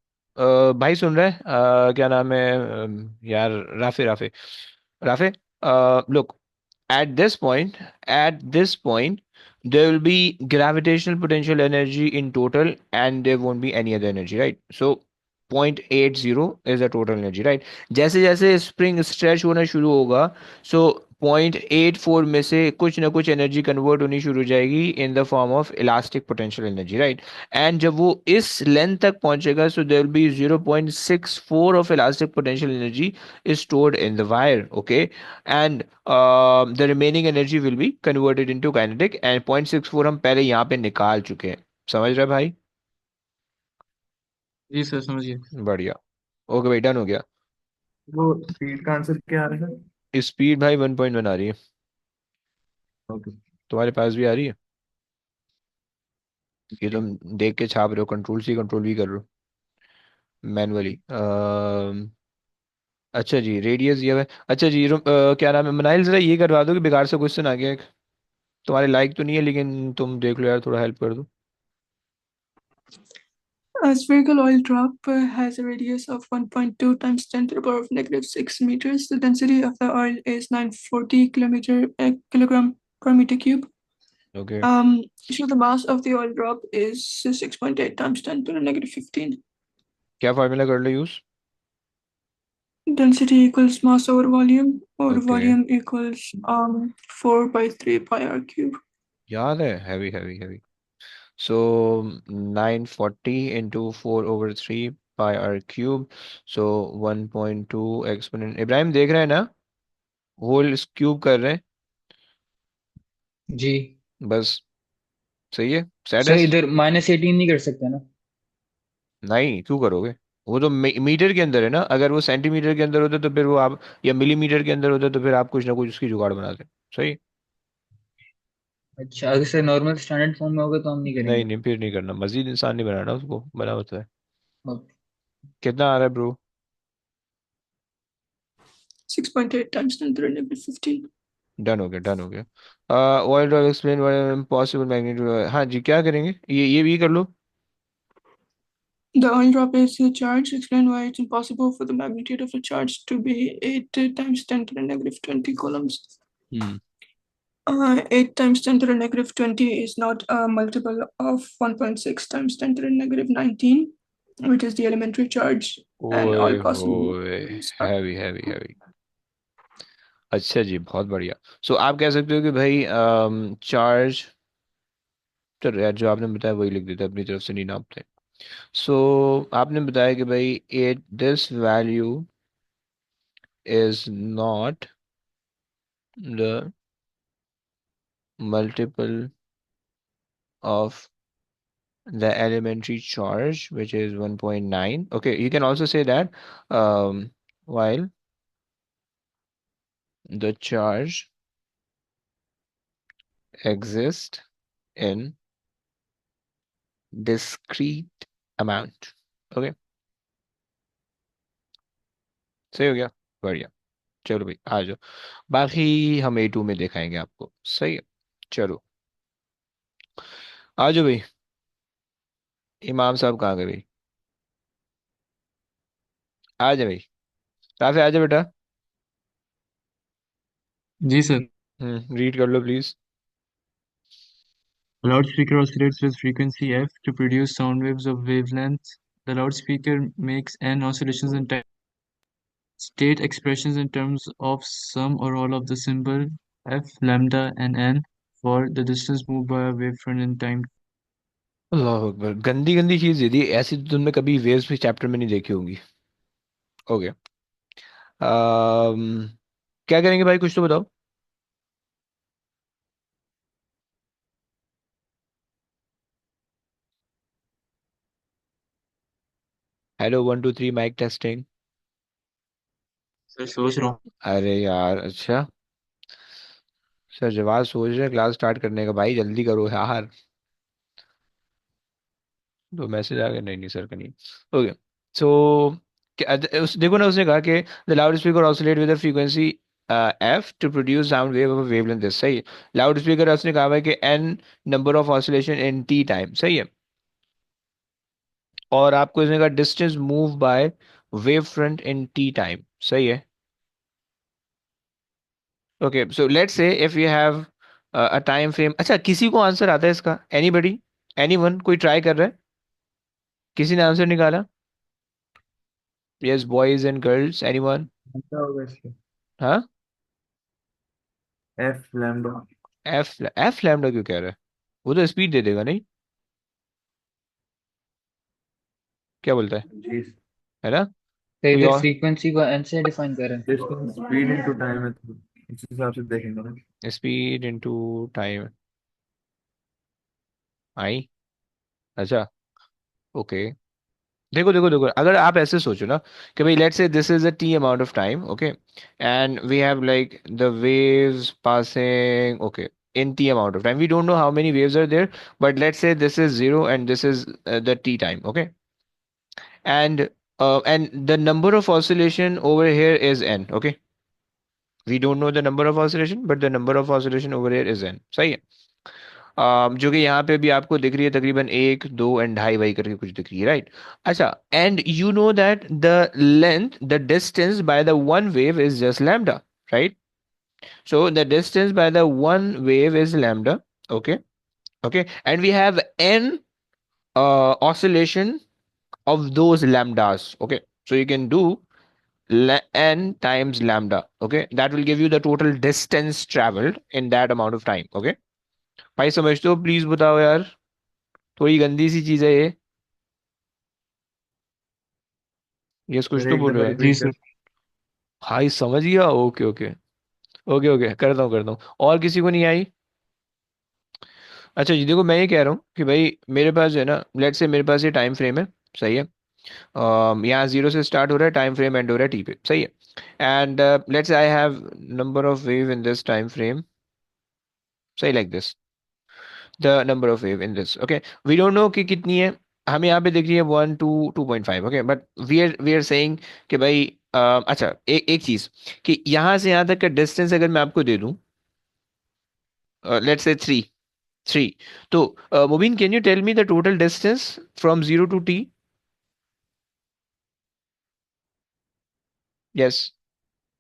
भाई सुन रहे हैं? क्या नाम है यार, Rafe Rafe Rafe, look, at this point there will be gravitational potential energy in total and there won't be any other energy, right? So 0.80 is the total energy, right? जैसे जैसे स्प्रिंग स्ट्रेच होना शुरू होगा, सो 0.84 में से कुछ ना कुछ एनर्जी कन्वर्ट होनी शुरू हो जाएगी in the form of elastic potential energy, right? And जब वो इस लेंथ तक पहुंचेगा, so there will be 0.64 of elastic potential energy is stored in the wire, okay? And the remaining energy will be converted into kinetic, and 0.64 हम पहले यहाँ पे निकाल चुके हैं, समझ रहे भाई? जी सर समझिए बढ़िया। ओके भाई, डन हो गया। वो स्पीड का आंसर क्या आ रहा है? स्पीड भाई 1.1 आ रही है, ओके तुम्हारे पास भी आ रही है? ये तुम देख के छाप रहे हो, कंट्रोल सी कंट्रोल भी कर रहे हो मैनुअली। अच्छा जी, रेडियस ये है। अच्छा जी, क्या नाम है, मनाइल जरा ये करवा दो कि बेकार से क्वेश्चन आ गया एक। तुम्हारे लायक तो नहीं है, लेकिन तुम देख लो यार, थोड़ा हेल्प कर दो। A spherical oil drop has a radius of 1.2 times 10 to the power of negative 6 meters. The density of the oil is 940 kilogram per meter cube. Okay, So the mass of the oil drop is 6.8 times 10 to the negative 15. क्या फार्मूला कर लो use? Density equals mass over volume, or okay, volume equals 4 by 3 pi r cube. याद है, हैवी हैवी हैवी। सो 940 इंटू 4/3 pi r cube, सो 1.2 एक्सपोनेंट। इब्राहिम देख रहे हैं ना, होल क्यूब कर रहे हैं। जी बस, सही है, सेट है। सर, इधर -18 नहीं कर सकते ना? नहीं, क्यों करोगे? वो तो मीटर के अंदर है ना, अगर वो सेंटीमीटर के अंदर होता तो फिर वो आप, या मिलीमीटर के अंदर होता तो फिर आप कुछ ना कुछ उसकी जुगाड़ बनाते। सही। अच्छा, अगर सर नॉर्मल स्टैंडर्ड फॉर्म में होगा तो हम नहीं नहीं करेंगे। नहीं, फिर नहीं करना, मजीद इंसान नहीं बनाना उसको, बना होता है। ओके। कितना आ रहा है bro? 6.8 times 10 to the negative 15. Done हो गया, डन हो गया। Oil drop explain possible magnitude. हाँ जी, क्या करेंगे, ये भी कर लो। The oil drop is a charge. Explain why it's impossible for the magnitude of a charge to be 8 times 10 to the negative 20 coulombs. Hmm. 8 times 10 to the negative 20 is not a multiple of 1.6 times 10 to the negative 19, which is the elementary charge, and all ओए possible होए, values are. Heavy heavy heavy. अच्छा जी, बहुत बढ़िया। सो आप कह सकते हो कि भाई चार्ज, चलो यार जो आपने बताया वही लिख देते हैं, अपनी तरफ से नहीं नापते। सो आपने बताया कि भाई at this value is not the multiple of the elementary charge, which is 1.9. Okay, you can also say that while the charge exists in discrete amount. Okay, सही हो गया, बढ़िया। चलो भाई आ जाओ, बाकी हम A2 में दिखाएंगे आपको। सही है, चलो आ जाओ भाई। इमाम साहब कहाँ गए भाई? आ जाओ भाई, राफे आ जाओ बेटा। जी सर। रीड कर लो please. A loudspeaker oscillates with frequency f to produce sound waves of wavelength. The loudspeaker makes n oscillations in time. State expressions in terms of some or all of the symbol f, lambda, and n for the distance moved by a wavefront in time. अल्लाह अकबर, गंदी गंदी चीज दे दी ऐसी, तो तुमने कभी वेव्स भी चैप्टर में नहीं देखी होंगी। ओके, क्या करेंगे भाई, कुछ तो बताओ। Hello 1 2 3 mic testing. सर सोच रहा हूँ। अरे यार, अच्छा, सर जवाब सोच रहे हैं क्लास स्टार्ट करने का, भाई जल्दी करो यार। तो मैसेज आ गया, नहीं नहीं सर का नहीं। ओके, सो उस देखो ना, उसने कहा कि the loudspeaker oscillate with frequency f to produce sound wave of wavelength this. सही है, लाउड स्पीकर उसने कहा है कि n number of oscillation in t time. सही है, और आपको इसने कहा distance move by wave front in t time. सही है। Okay, so let's say if you have a time frame. अच्छा, किसी को आंसर आता है इसका? एनीबडी, एनीवन, कोई ट्राई कर रहा है? किसी ने आंसर निकाला? Yes boys and girls, anyone? क्या होगा इसका? हाँ, F lambda. F F lambda क्यों कह रहा है? वो तो स्पीड दे देगा नहीं, क्या बोलता जी, है ना? तो कोई इधर और? फ्रीक्वेंसी को n से डिफाइन कर रहे हैं। डिस्टेंस स्पीड इनटू टाइम है, तो इस हिसाब से देखेंगे ना। स्पीड इनटू टाइम, आई, अच्छा, ओके। देखो देखो देखो, अगर आप ऐसे सोचो ना कि भाई let's say this is a t amount of time, okay, and we have like the waves passing, okay, in t amount of time, we don't know how many waves are there, but let's say this is 0 and this is the t time, okay, and the number of oscillation over here is n, okay. We don't know the number of oscillation but the number of oscillation over here is n, सही है। जो कि यहाँ पे भी आपको दिख रही है तकरीबन एक दो एंड ढाई वाई करके कुछ दिख रही है, राइट। अच्छा, and you know that the length the distance by the one wave is just lambda, right. So the distance by the one wave is lambda. Okay. Okay. And we have n oscillation of those lambdas. Okay. So you can do n times lambda. Okay. That will give you the total distance traveled in that amount of time. Okay. भाई समझते हो? प्लीज बताओ यार, थोड़ी गंदी सी चीज है ये। यस, कुछ सर तो एक बोलो दफा यार। जी रिपीट सर। कर। भाई समझ गया। Okay okay. ओके ओके, करता हूँ। और किसी को नहीं आई? अच्छा जी, देखो मैं ये कह रहा हूँ कि भाई मेरे पास जो है ना, लेट से मेरे पास ये टाइम फ्रेम है, सही है। यहाँ जीरो से स्टार्ट हो रहा है, टाइम फ्रेम एंड हो रहा है टी पे, सही है। And let's I have number of wave in this time frame, सही, like this, the number of wave in this, okay. We don't know कि कितनी है, हमें यहाँ पे दिख रही है 1 2 2.5, okay, but we are saying कि भाई अच्छा, एक चीज कि यहाँ से यहाँ तक का डिस्टेंस अगर मैं आपको दे दूँ, लेट्स से 3 तो Mubeen, can you tell me the total distance from 0 to t? Yes.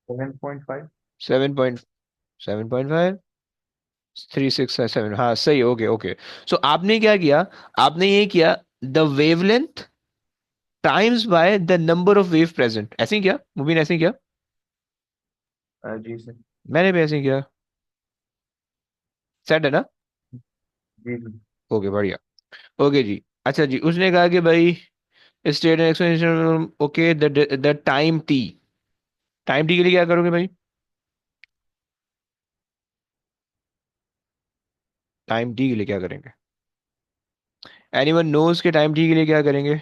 7.5। 7.5, 3 6 7, हाँ सही, ओके ओके। सो आपने क्या किया, आपने ये किया the wavelength times by the number of wave present, ऐसे ही किया मुबीन, ऐसे ही किया। जी सर। मैंने भी ऐसे ही किया, सेट है ना? जी जी। ओके बढ़िया। ओके जी। अच्छा जी, उसने कहा कि भाई state and expansion, okay, the time T, time T के लिए क्या करोगे भाई? टाइम टी के लिए क्या करेंगे? एनीवन नोज के टाइम टी के लिए क्या करेंगे?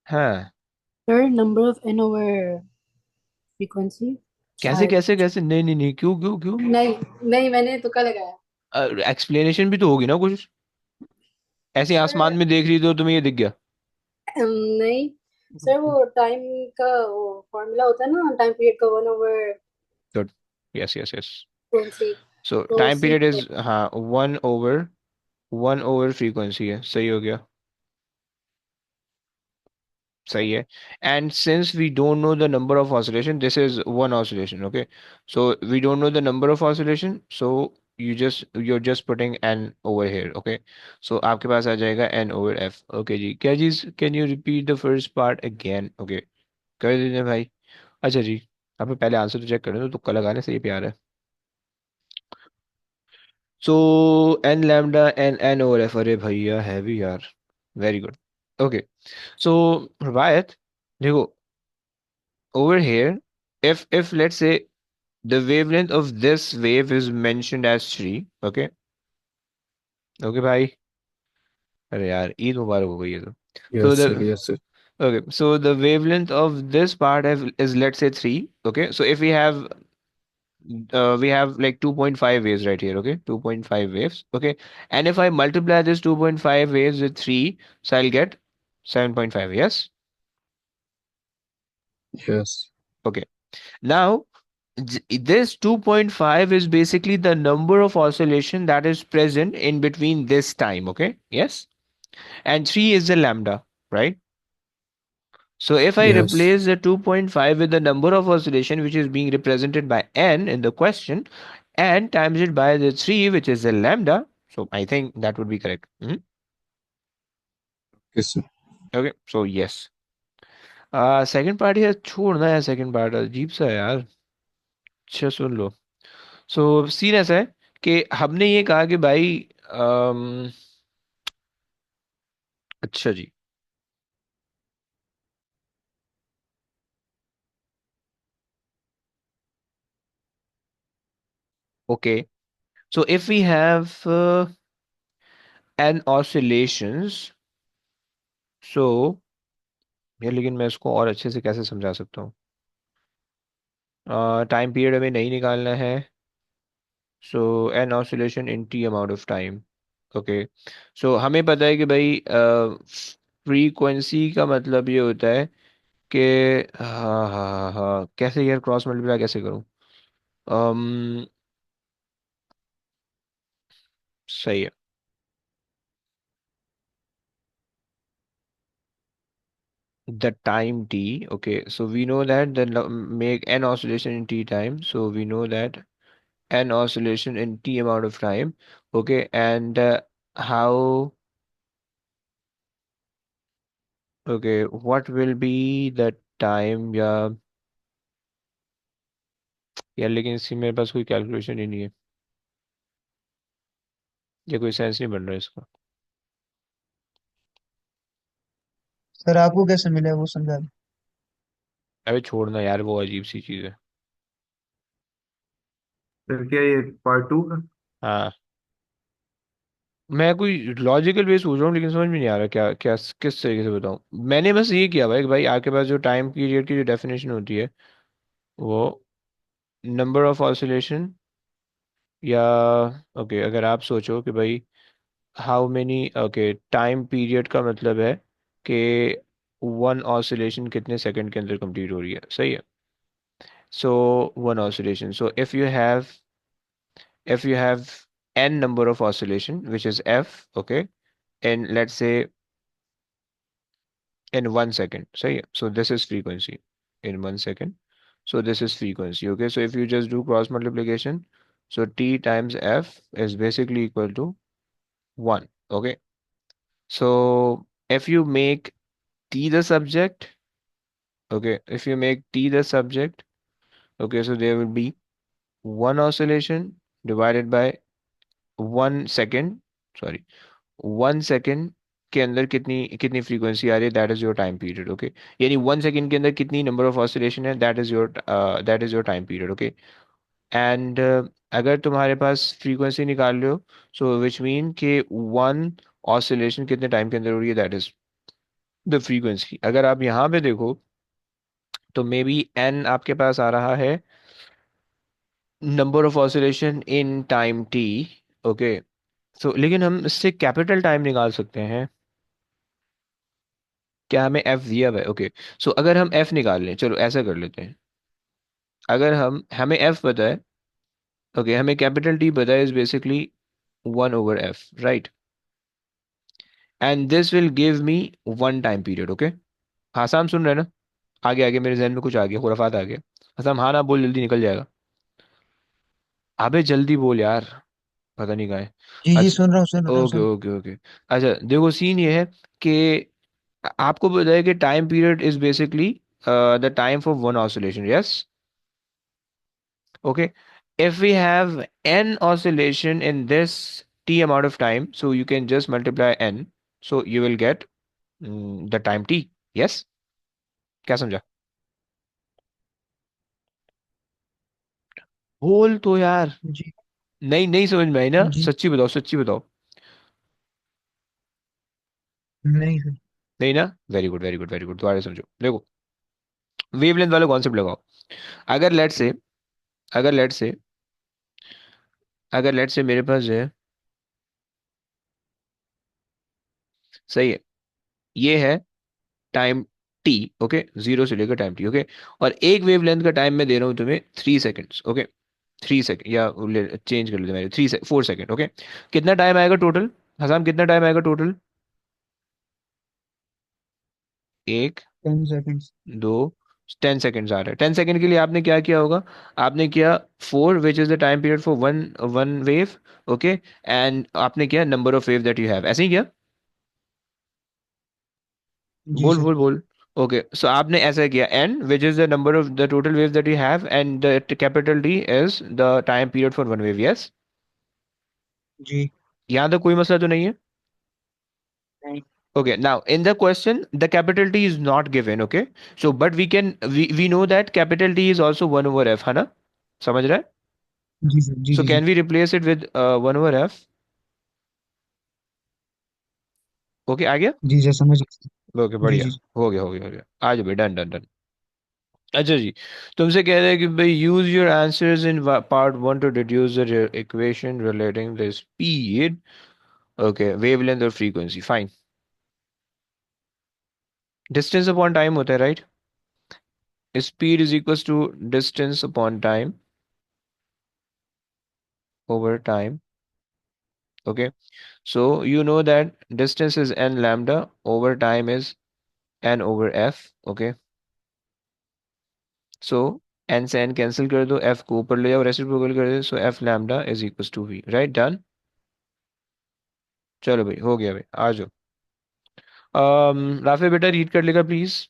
हाँ। Sir, number of n over frequency. कैसे शायद। कैसे कैसे, नहीं नहीं नहीं, क्यों क्यों क्यों? नहीं नहीं, मैंने तुक्का लगाया। एक्सप्लेनेशन भी तो होगी ना कुछ, ऐसे आसमान सर, में देख रही तो तुम्हें ये दिख गया? नहीं सर, वो टाइम का वो फॉर्मूला होता है ना, टाइम पीरियड का 1 over good. Yes yes yes. Frequency. So तो टाइम उसी पीरियड के। इज, हाँ, 1/1 फ्रीक्वेंसी है, सही हो गया, सही है। And since we don't know the number of oscillation, this is one oscillation, okay. So we don't know the number of oscillation, so you're just putting n over here, okay। so आपके पास आ जाएगा n over f, okay जी। क्या चीज, can you repeat the first part again? Okay, कर दीजिए भाई। अच्छा जी, आप पहले आंसर तो चेक करें, तो तुक्का लगाने से ये प्यार है। So n lambda n n over f, अरे भैया हैवी यार, वेरी गुड। ओके, सो रिवायत, देखो, over here, if let's say the wavelength of this wave is mentioned as 3, okay, okay भाई, अरे यार ईद मुबारक हो गई है तो। so Yes, the sir. Yes, sir. okay, so the wavelength of this part is, let's say, 3, okay. So if we have like 2.5 waves right here, okay, 2.5 waves, okay, and if I multiply this 2.5 waves with 3, so I'll get 7.5, yes. Yes. Okay, now this 2.5 is basically the number of oscillation that is present in between this time, okay, yes, and 3 is the lambda, right? So if I Yes. replace the 2.5 with the number of oscillation which is being represented by n in the question, and times it by the 3 which is the lambda, so I think that would be correct. Mhm. Yes, sir. Okay, so yes. Second part यार छोड़ना है, सेकंड पार्ट अजीब सा है यार। अच्छा सुन लो, सो सीन ऐसा है कि हमने ये कहा कि भाई अच्छा जी, okay, so if we have an oscillations, so यार लेकिन मैं इसको और अच्छे से कैसे समझा सकता हूँ? टाइम पीरियड हमें नहीं निकालना है, so n oscillation in t amount of time, okay. So हमें पता है कि भाई फ्रीक्वेंसी का मतलब ये होता है कि हाँ हाँ हाँ, कैसे यार क्रॉस मल्टीप्लाई कैसे करूँ? अम सही है. The time t, okay, so we know that make n oscillation in t time, so we know that n oscillation in t amount of time, okay, and how, okay, what will be the time, यार लेकिन इसकी मेरे पास कोई कैलकुलेशन ही नहीं है, ये कोई सेंस नहीं बन रहा है इसका. सर आपको कैसे मिला वो समझा दो। अबे छोड़ना यार, वो अजीब सी चीज़ है. फिर क्या ये पार्ट टू का? हाँ, मैं कोई लॉजिकल वे सोच रहा हूँ लेकिन समझ में नहीं आ रहा क्या क्या किस तरीके से बताऊँ. मैंने बस ये किया भाई कि भाई आपके पास जो टाइम पीरियड की जो डेफिनेशन होती है वो नंबर ऑफ ऑसिलेशन, या ओके अगर आप सोचो कि भाई how many, okay time period का मतलब है कि वन ऑसिलेशन कितने सेकंड के अंदर कंप्लीट हो रही है, सही है. So one oscillation, so if you have n number of oscillation which is f, okay, and let's say in 1 second, सही है. So this is frequency in 1 second, so this is frequency, okay. So if you just do cross multiplication, so t times f is basically equal to 1, okay. So if you make t the subject, okay, if you make t the subject, okay, so there will be one oscillation divided by 1 second, sorry, 1 second के अंदर कितनी कितनी फ्रीक्वेंसी आ रही है, that is your time period, okay. यानी 1 सेकंड के अंदर कितनी नंबर ऑफ ऑसिलेशन है, that is your time period, okay. And अगर तुम्हारे पास फ्रीक्वेंसी निकाल रहे हो, सो विच मीन के वन ऑसिलेशन कितने टाइम के अंदर हो रही है, दैट इज द फ्रीक्वेंसी. अगर आप यहाँ पे देखो तो मे बी एन आपके पास आ रहा है number of oscillation in time t, okay. So लेकिन हम इससे कैपिटल टाइम निकाल सकते हैं. क्या हमें एफ दिया हुआ है, ओके. सो अगर हम एफ निकाल लें, चलो ऐसा कर लेते हैं. अगर हमें एफ पता है, ओके, हमें कैपिटल टी पता है is basically 1/f, right. And this will give me one time period, okay. हाँ साम सुन रहे हैं ना? आगे आगे मेरे जहन में कुछ आ गया, खुराफात आ गया. असम हाँ ना बोल, जल्दी निकल जाएगा. अबे जल्दी बोल यार, पता नहीं कहाँ है. जी जी अच्छा, सुन रहा हूँ ओके ओके ओके. अच्छा देखो सीन ये है कि आपको पता है कि time period is basically the time for one oscillation, yes. Okay, if we have n oscillation in this t amount of time, so you can just multiply n, so you will get the time t. Yes, क्या समझा? बोल तो यार. जी नहीं नहीं समझ में आई ना, जी। सच्ची बताओ सच्ची बताओ. नहीं सर। नहीं ना, very good very good very good, दोबारा समझो. देखो वेवलेंथ वाला कॉन्सेप्ट लगाओ. अगर लेट से अगर लेट से अगर लेट से मेरे पास है, सही है, ये है टाइम टी, ओके, जीरो से लेकर टाइम टी, ओके. और एक वेवलेंथ का टाइम मैं दे रहा हूँ तुम्हें 3 सेकेंड्स, ओके. 3 सेकेंड या चेंज कर लेते मेरे 4 सेकेंड, ओके. कितना टाइम आएगा टोटल, हसाम कितना टाइम आएगा टोटल? एक, 10 सेकंड्स। दो, 10 सेकेंड्स आ रहा है. 10 सेकेंड के लिए आपने क्या किया होगा? आपने किया 4 विच is the time period for one one wave, okay. And आपने किया number of wave that you have, ऐसे ही किया. जी बोल सर। बोल बोल. ओके, सो आपने ऐसा किया n which is the number of the total wave that you have, and the capital D is the time period for one wave, yes. जी। यहाँ तक कोई मसला तो नहीं है? नहीं। Okay, now in the question, the capital T is not given. Okay, so but we know that capital T is also 1/f, है ना? समझ रहा है? जी सर। जी So जी जी। can we replace it with 1/f? Okay, आ गया? जी सर समझ गया। ओके जी बढ़िया. जी। हो गया आ जाओ भाई, डन डन डन. अच्छा जी, तुमसे कह रहे हैं कि भाई use your answers in part one to deduce the equation relating the speed, okay, wavelength और frequency, fine. Distance upon time होता है, right? Speed is equals to distance upon time over time. Okay. So you know that distance is n lambda over time is n over f. Okay. So n से n कैंसिल कर दो, f को ऊपर ले जाओ, रेसिप्रोकल कर दो, so f lambda is equals to v, right, done. चलो भाई, हो गया भाई, आ जाओ। राफे बेटा रीड कर लेगा please.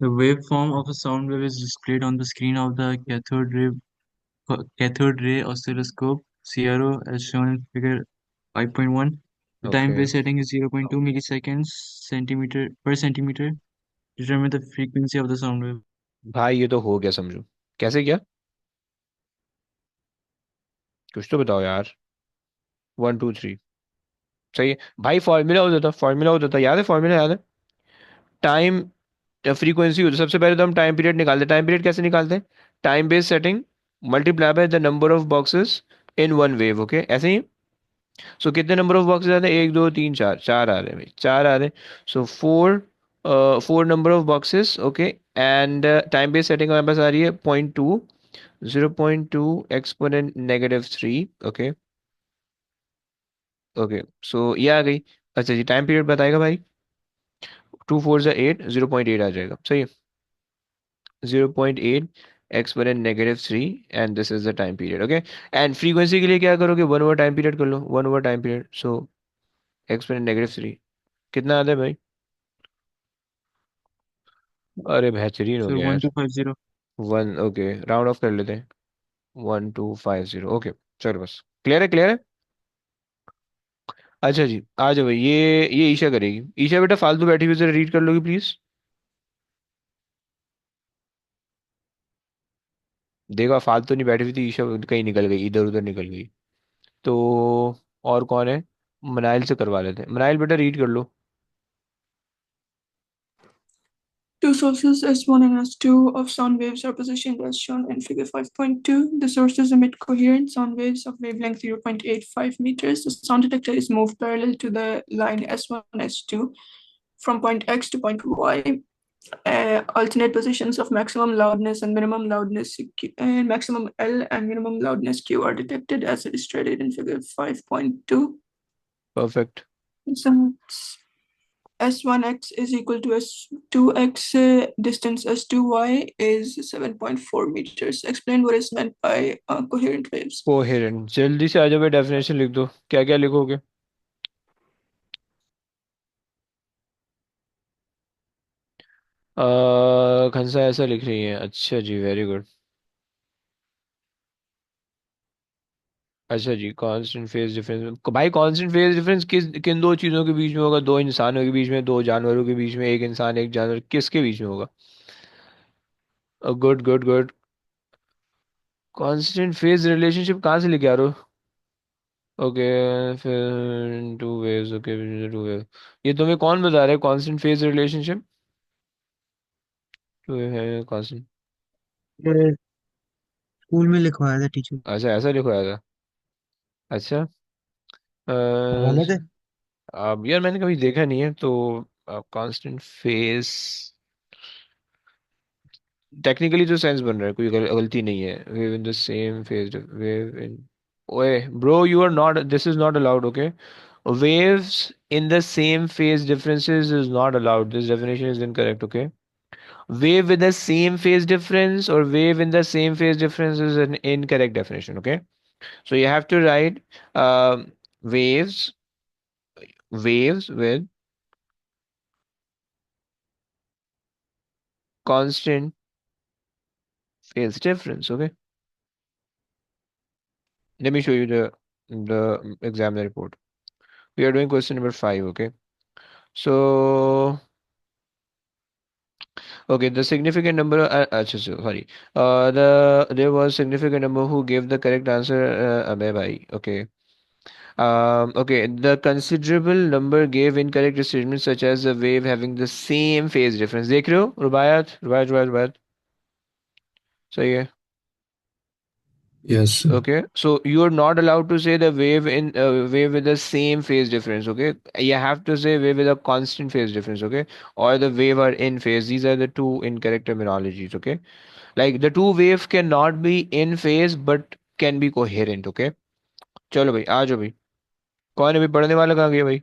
The waveform of a sound wave is displayed on the screen of the cathode ray oscilloscope (CRO) as shown in figure 5.1. The time okay base setting is 0.2 milliseconds centimeter per centimeter. Determine the frequency of the sound wave. भाई, ये तो हो गया समझो। कैसे क्या? कुछ तो बताओ यार। 1 2 3। सही है भाई, फॉर्मूला होता था, याद है फॉर्मूला, याद है? टाइम फ्रीक्वेंसी होती है, सबसे पहले तो हम टाइम पीरियड निकालते हैं। टाइम पीरियड कैसे निकालते हैं? Time base setting multiply by the number of boxes in one wave. Okay, ऐसे ही। सो कितने नंबर ऑफ बॉक्सेस आते हैं? 1 2 3 4, चार आ रहे हैं भाई, चार आ रहे हैं। So four number of boxes. Okay. And time base setting हमारे पास आ रही है 0.2, 0.2 एक्सपोनेंट -3। ओके। ओके, सो ये आ गई। अच्छा जी, टाइम पीरियड बताएगा भाई। 2 4 8, 0.8 आ जाएगा, सही है। 0.8 exponent -3, and this is the time period. Okay. And frequency के लिए क्या करोगे? 1 ओवर टाइम पीरियड कर लो, 1 ओवर टाइम पीरियड। सो एक्सपोनेंट -3 कितना आता है भाई? अरे बेहतरीन हो So गया यार। 1250. वन, ओके, राउंड ऑफ कर लेते हैं। 1250, ओके। चलो बस, क्लियर है, क्लियर है। अच्छा जी, आ जाओ भाई, ये ईशा करेगी। ईशा बेटा फालतू बैठी हुई, जरा रीड कर लोगी प्लीज। देखो, फालतू नहीं बैठी हुई थी ईशा, कहीं निकल गई, इधर उधर निकल गई। तो और कौन है? मनाइल से करवा लेते हैं। मनाइल बेटा रीड कर लो। Two sources S1 and S2 of sound waves are positioned as shown in figure 5.2. The sources emit coherent sound waves of wavelength 0.85 meters. The sound detector is moved parallel to the line S1 S2 from point X to point Y. Alternate positions of maximum loudness and minimum loudness and maximum L and minimum loudness Q are detected as illustrated in figure 5.2. Perfect. So S1x is equal to S2x, distance S2y is 7.4 meters. Explain what is meant by coherent waves. Coherent, जल्दी से आ जाओ भाई, डेफिनेशन लिख दो, क्या क्या लिखोगे? खंसा ऐसा लिख रही है, अच्छा जी, वेरी गुड। अच्छा जी, कांस्टेंट फेज डिफरेंस भाई, कांस्टेंट फेज डिफरेंस किन दो चीजों के बीच में होगा? दो इंसानों के बीच में, दो जानवरों के बीच में, एक इंसान एक जानवर, किसके बीच में होगा? Good good good. Constant phase relationship कहाँ से लेके आ रहे हो? ओके, फिर two waves, okay, two wave. ये तुम्हें कौन बता रहा है कांस्टेंट फेज रिलेशनशिप? टू है कांस्टेंट। ये स्कूल में लिखवाया था टीचर। अच्छा, ऐसा लिखवाया था। अच्छा। अ, गलत है। अब यार मैंने कभी देखा नहीं है, तो कांस्टेंट फेज टेक्निकली जो सेंस बन रहा है, कोई गलती नहीं है। Wave in the same phase, wave in, ओए bro, you are not, this is not allowed, okay. Waves in the same phase differences is not allowed. This definition is incorrect, okay? Wave with the same phase difference or wave in the same phase difference is an incorrect definition, okay? So you have to write um, waves, waves with constant phase difference, okay? Let me show you the examiner report. We are doing question number 5, okay? So okay, the significant number, sorry, there was significant number who gave the correct answer, अबे भाई, okay. Okay, the considerable number gave incorrect statements such as a wave having the same phase difference. देख रहे हो? रुबायत रुबायत रुबायत रुबायत, सही है। Yes, sir. Okay, so you are not allowed to say the wave with the same phase difference. Okay, you have to say wave with a constant phase difference. Okay, or the wave are in phase. These are the two incorrect terminologies. Okay, like the two wave cannot be in phase but can be coherent. Okay, चलो भाई आ जाओ भाई. कौन है भाई पढ़ने वाला कहाँ गया भाई?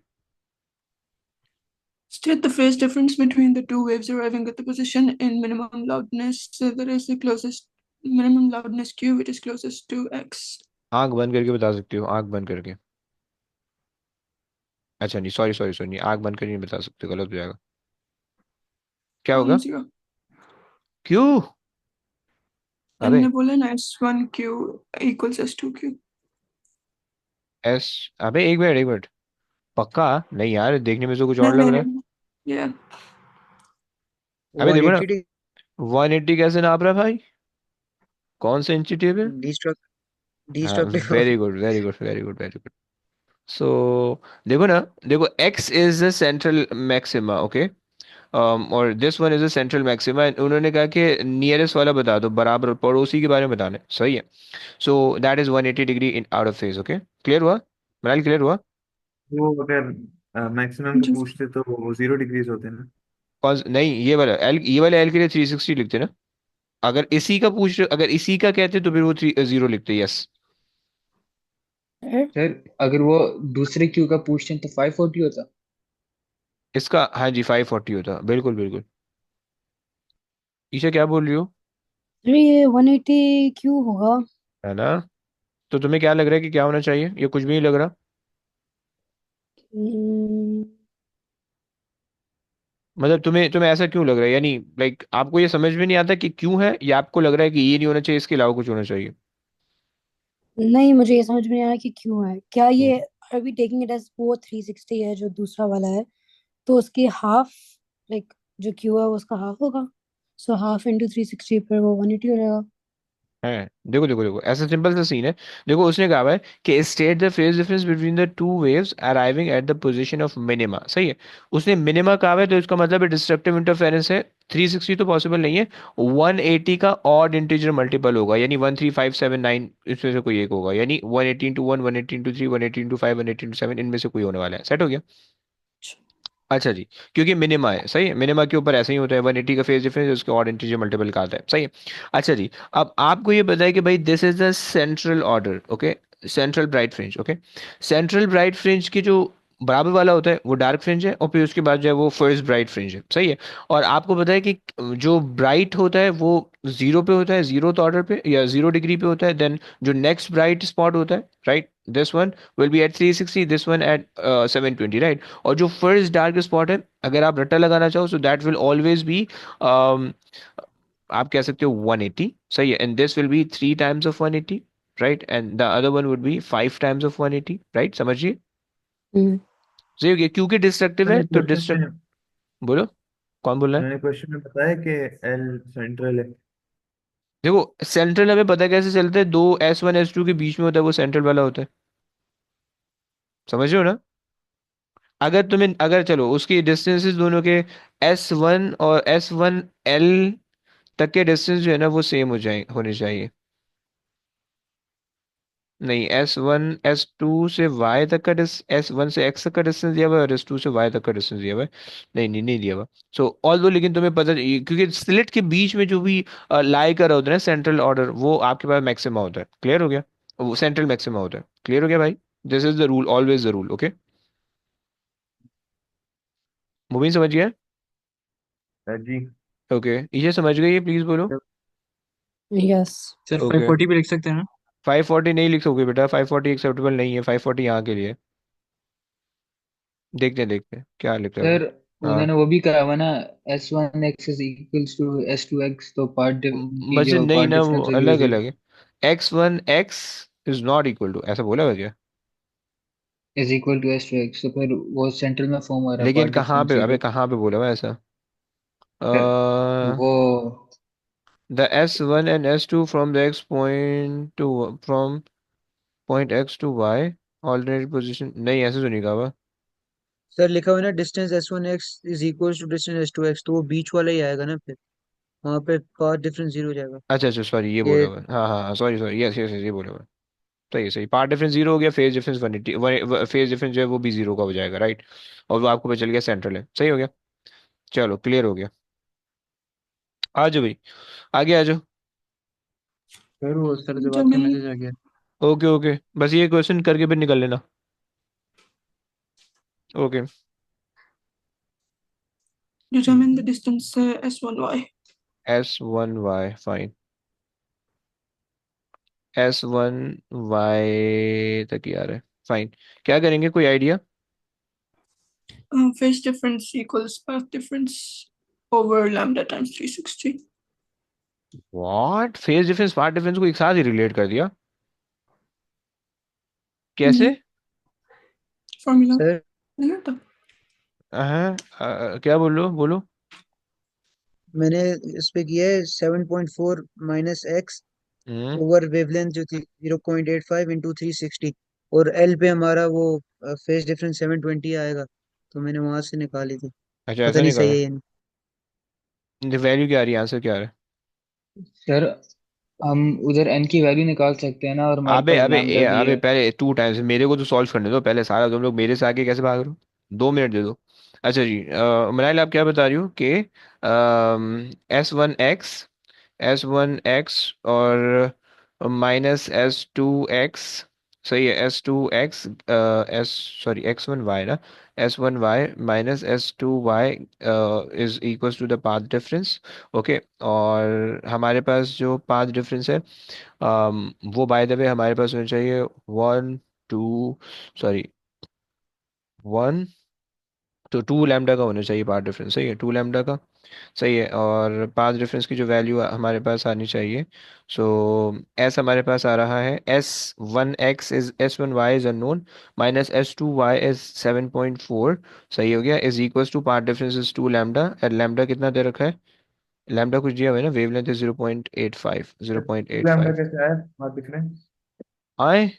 State the phase difference between the two waves arriving at the position in minimum loudness. So that is the closest minimum loudness Q, which is closest to X. आंख बंद करके बता सकती हो, आंख बंद करके. अच्छा नहीं, सॉरी सॉरी सॉरी, नहीं आंख बंद करके नहीं बता सकते, गलत हो जाएगा. क्या होगा? Zero. क्यों? अबे मैंने बोला ना S1Q equals S2Q. एस, अबे एक मिनट एक मिनट, पक्का नहीं यार, देखने में तो कुछ नहीं और लग नहीं रहा है. नहीं. Yeah. अबे देखो ना, 180 180 कैसे नाप रहा है भाई? कौन सा इंची टेप है? डी हाँ, स्ट्रक लिखो। Very good very good very good very good. So देखो ना, देखो x is the central maxima. Okay, और this one is the central maxima. उन्होंने कहा कि नियरेस्ट वाला बता दो, बराबर पड़ोसी के बारे में बताना है. सही है. So that is 180 degree in out of phase. Okay, clear हुआ? मनाल क्लियर हुआ? वो अगर मैक्सिमम का Just पूछते तो वो 0 डिग्रीज होते हैं ना। कौन नहीं, ये वाला एल, ये वाला एल के लिए 360 लिखते ना. अगर इसी का पूछ रहे, अगर इसी का कहते तो फिर वो 30 लिखते. यस. सर अगर वो दूसरे क्यू का पूछते हैं तो 540 होता। इसका हाँ जी 540 होता, बिल्कुल बिल्कुल. ईशा क्या बोल रही हो? अरे ये 180 क्यों होगा? है ना? तो तुम्हें क्या लग रहा है कि क्या होना चाहिए? ये कुछ भी नहीं लग रहा. हम्म, मतलब तुम्हें ऐसा क्यों लग रहा है, यानी लाइक आपको ये समझ में नहीं आता कि क्यों है, या आपको लग रहा है कि ये नहीं होना चाहिए, इसके अलावा कुछ होना चाहिए? नहीं, मुझे ये समझ में नहीं आया कि क्यों है, क्या हम्म. ये are we taking it as वो 360 है जो दूसरा वाला है, तो उसकी हाफ, लाइक जो क्यू है वो उसका हाफ होगा, सो हाफ इंटू 360 पर वो 180 हो जाएगा। है, देखो देखो देखो, ऐसा सिंपल सा सीन है. देखो उसने कहा हुआ है कि state the phase difference between the two waves arriving at the position of minima. सही है. उसने मिनिमा कहा हुआ है, तो इसका मतलब है डिस्ट्रक्टिव इंटरफेरेंस है. 360 तो पॉसिबल नहीं है. 180 का ऑड इंटीजर मल्टीपल होगा, यानी 13579, इसमें से कोई एक होगा. यानी 180 इंटू 1, 180 इंटू 3, 180 इंटू 5, 180 इंटू 7, इनमें से कोई होने वाला है. सेट हो गया? अच्छा जी. क्योंकि मिनिमा है. सही है, मिनिमा के ऊपर ऐसे ही होता है, 180 का फेज डिफरेंस उसके ऑड इंटीजर मल्टीपल का आता है. सही है. अच्छा जी, अब आपको ये बताया कि भाई this is the central order. Okay, central bright fringe. Okay, central bright fringe की जो बराबर वाला होता है वो डार्क फ्रिंज है, और फिर उसके बाद जो है वो फर्स्ट ब्राइट फ्रिंज है. सही है. और आपको पता है कि जो ब्राइट होता है वो जीरो पे होता है, जीरो ऑर्डर पे या 0 डिग्री पे होता है. देन जो नेक्स्ट ब्राइट स्पॉट होता है, right, this one will be at 360, this one at 720, right. और जो फर्स्ट डार्क स्पॉट है, अगर आप रट्टा लगाना चाहो, so that will always be, आप कह सकते हो 180. सही है. And this will be 3 times of 180, right, and the other one would be 5 times of 180, right. समझिए. हम्म। सही हो गया, क्योंकि डिस्ट्रक्टिव है मैंने तो क्वेश्चन डिस्ट्रक्ट. में बोलो, कौन बोल रहा है? मैंने क्वेश्चन में बताया कि एल सेंट्रल है। देखो सेंट्रल हमें पता कैसे चलता है, दो S1 S2 के बीच में होता है, वो सेंट्रल वाला होता है. समझ रहे हो ना? अगर तुम्हें, अगर चलो उसकी डिस्टेंसेस दोनों के S1 और S1L तक के डिस्टेंस जो है ना वो सेम हो जाए, होने चाहिए. नहीं, S1 S2 से Y तक का S1 से X तक का डिस्टेंस दिया हुआ है, और S2 से Y तक का डिस्टेंस दिया हुआ है. नहीं नहीं नहीं दिया हुआ. सो ऑल दो, लेकिन तुम्हें पता, क्योंकि स्लिट के बीच में जो भी लाई कर रहा होता है ना सेंट्रल ऑर्डर, वो आपके पास मैक्सिमा होता है. क्लियर हो गया? वो सेंट्रल मैक्सिमा होता है. क्लियर हो गया भाई? This is the rule, always the rule. Okay, Mubeen समझ गया? जी। ओके, ये समझ गई, प्लीज बोलो. यस। Sir okay. 540 भी लिख सकते हैं ना। 540 नहीं लिख सकोगे बेटा, 540 एक्सेप्टेबल नहीं है. 540 यहाँ के लिए. देखते हैं क्या लिख रहा है वो. सर हाँ, उन्होंने वो भी कहा हुआ ना, S1X is equals to S2X, तो की बस जो नहीं पार्ट ना, वो डिफरेंस होगी वो अलग जीरो अलग है. X1X is not equal to, ऐसा बोला हुआ क्या? इज इक्वल टू S2X, तो फिर वो सेंट्रल में फॉर्म हो रहा है लेकिन पार्ट कहाँ डिफरेंस पे, अबे जीरो। कहाँ पे बोला हुआ है ऐसा? सर द वो S1 and S2 from the X point to, from point X to Y alternate position, नहीं ऐसे तो नहीं कहा हुआ. सर लिखा हुआ है ना, distance S1X is equal to distance S2X, तो वो बीच वाला ही आएगा ना फिर। वहाँ पे पाथ डिफरेंस 0 हो जाएगा। अच्छा अच्छा, सॉरी ये बोला ये हुआ है। हाँ हाँ सॉरी सॉरी, यस यस ये बोला हुआ है। सही सही, पार्ट डिफरेंस जीरो हो गया, फेज डिफरेंस 180, फेज डिफरेंस जो है वो भी जीरो का हो जाएगा, राइट। और वो आपको पता चल गया सेंट्रल है, सही हो गया। चलो क्लियर हो गया। आ जाओ भाई, आगे आ जाओ। सर वो सर जब आपका Determine मैसेज आ गया। ओके ओके, बस ये क्वेश्चन करके फिर निकल लेना। Okay. determine the distance S1y. S1y, fine. S1y तक ही आ रहा है, फाइन। क्या करेंगे, कोई idea? Phase difference equals path difference over lambda times 360. What, phase difference path difference को एक साथ ही रिलेट कर दिया, कैसे? Mm-hmm. Formula. सर नहीं था। हाँ क्या बोलो बोलो। मैंने इस पे किया है 7.4 माइनस एक्स हम्म। ओवर वेवलेंथ जो थी 0.85 इंटू 360, और एल पे हमारा वो फेज डिफरेंस 720 आएगा, तो मैंने वहां से निकाली थी। अच्छा पता ऐसा नहीं नहीं सही करा, है या नहीं। वैल्यू क्या आ रही है, आंसर क्या आ रहा है? सर हम उधर n की वैल्यू निकाल सकते हैं ना, और हमारे अबे पास अबे लैम्डा भी अबे है। पहले टू टाइम्स मेरे को तो सॉल्व करने दो पहले, सारा तुम लोग मेरे से आगे कैसे भाग रहे हो? 2 मिनट दे दो। अच्छा जी, मनाइल आप क्या बता रही हो कि S1x, S1x और -S2x, सही है, S2x, एस सॉरी X1y ना, S1y -S2y is equals to the path difference. Okay, और हमारे पास जो पाथ डिफरेंस है, वो बाय द वे हमारे पास होना चाहिए 1 2, सॉरी 1, तो 2 लैम्डा का होना चाहिए पाथ डिफरेंस, सही है, 2 लैम्डा का। सही है, और पाथ डिफरेंस की जो वैल्यू हमारे पास आनी चाहिए, सो एस हमारे पास आ रहा है, S1x is S1y is unknown, -S2y is 7.4, सही हो गया, is equals to path difference is 2 lambda, और लैम्डा कितना दे रखा है? लैम्डा कुछ दिया हुआ है ना, wavelength is 0.85, sir zero point two eight lambda five कैसे आया बात दिख रहे हैं? आए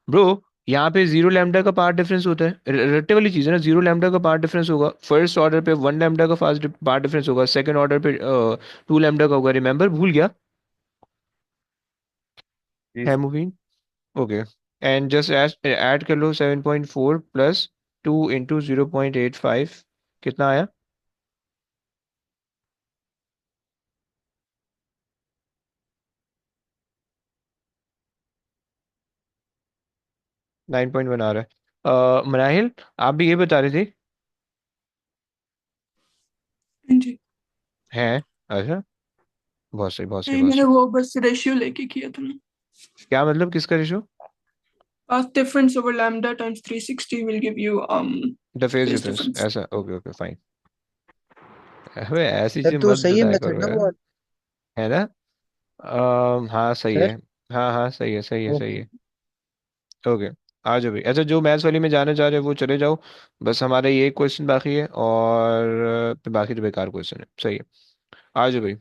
ब्रो, यहाँ पे 0 लैम्डा का पार्ट डिफरेंस होता है, रट्टे वाली चीज़ है ना, 0 लैम्डा का पार्ट डिफरेंस होगा, फर्स्ट ऑर्डर पे 1 लैम्डा का फास्ट पार्ट डिफरेंस होगा, सेकंड ऑर्डर पे 2 लैम्डा का होगा, रिमेंबर, भूल गया जी है sir. Mubeen? Okay, and just add कर लो 7.4 प्लस 2 इंटू 0.85, कितना आया? 9.1 आ रहा है। मनाहिल, आप भी ये बता रहे थे? जी। हैं? अच्छा, बहुत सही बहुत सही नहीं, बहुत मैंने सही। वो बस रेशियो लेके किया था ना। क्या मतलब, किसका ratio? Path difference over lambda times 360 will give you the phase phase difference, difference. ऐसा, ओके ओके फाइन। अबे ऐसी सर चीज तो मत सही है बताया मेथड करो ना यार, वो वाला? है ना? हाँ सही सर है। हाँ हाँ सही है सही है सही ओके। है। ओके, आ जाओ भाई, अच्छा जो मैथ्स वाली में जाना चाह रहे हो वो चले जाओ, बस हमारा ये एक क्वेश्चन बाकी है, और फिर बाकी तो बेकार क्वेश्चन है, सही है। आ जाओ भाई,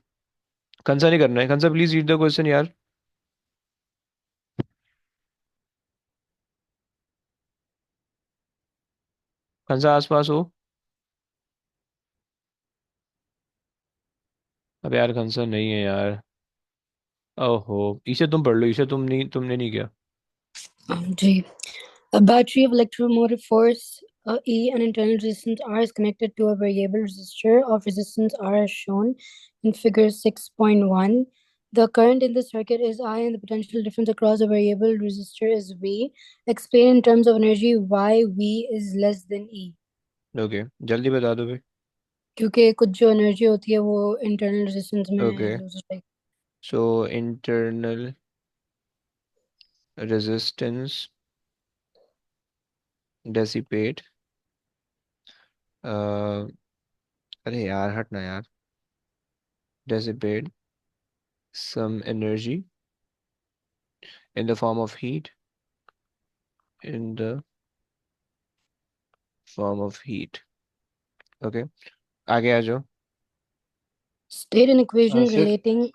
कंसा नहीं करना है, कंसा प्लीज रीड द क्वेश्चन यार। कंसा आसपास हो? अब यार कंसा नहीं है यार। ओहो, ईशा तुम पढ़ लो, ईशा तुमने नहीं किया। G. A battery of electromotive force E and internal resistance R is connected to a variable resistor of resistance R as shown in figure 6.1. The current in the circuit is I and the potential difference across the variable resistor is V. Explain in terms of energy why V is less than E. Okay, जल्दी बता दो भाई। क्योंकि कुछ जो एनर्जी होती है वो इंटरनल रेजिस्टेंस में ओके, लूज हो सो इंटरनल रेजिस्टेंस डेसिपेट, अरे यार हटना यार, dissipate some energy in the form of heat, in the form of heat। Okay, आगे आ जाओ। State an equation sir relating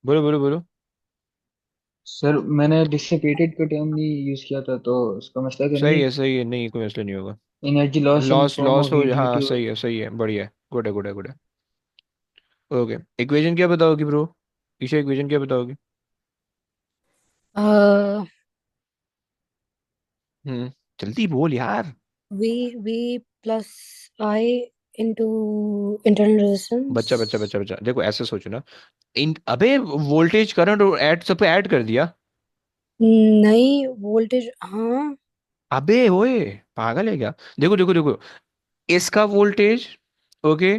बोलो बोलो बोलो। सर मैंने डिसिपेटेड का टर्म नहीं यूज किया था, तो उसका मसला तो नहीं है? सही है, नहीं कोई मसला नहीं होगा। Energy loss in loss form loss of हो, हीट ड्यू हाँ टू। सही है बढ़िया है, गुड है गुड है गुड है। ओके, इक्वेशन क्या बताओगी ब्रो? ईशा इक्वेशन क्या बताओगी? uh जल्दी बोल यार। V plus I into internal बच्चा बच्चा बच्चा resistance. बच्चा, देखो ऐसे सोचो ना। इन अबे वोल्टेज करंट और ऐड सब पे ऐड कर दिया। नहीं, वोल्टेज, हाँ। अबे ओए, पागल है क्या? देखो देखो देखो, इसका वोल्टेज, ओके,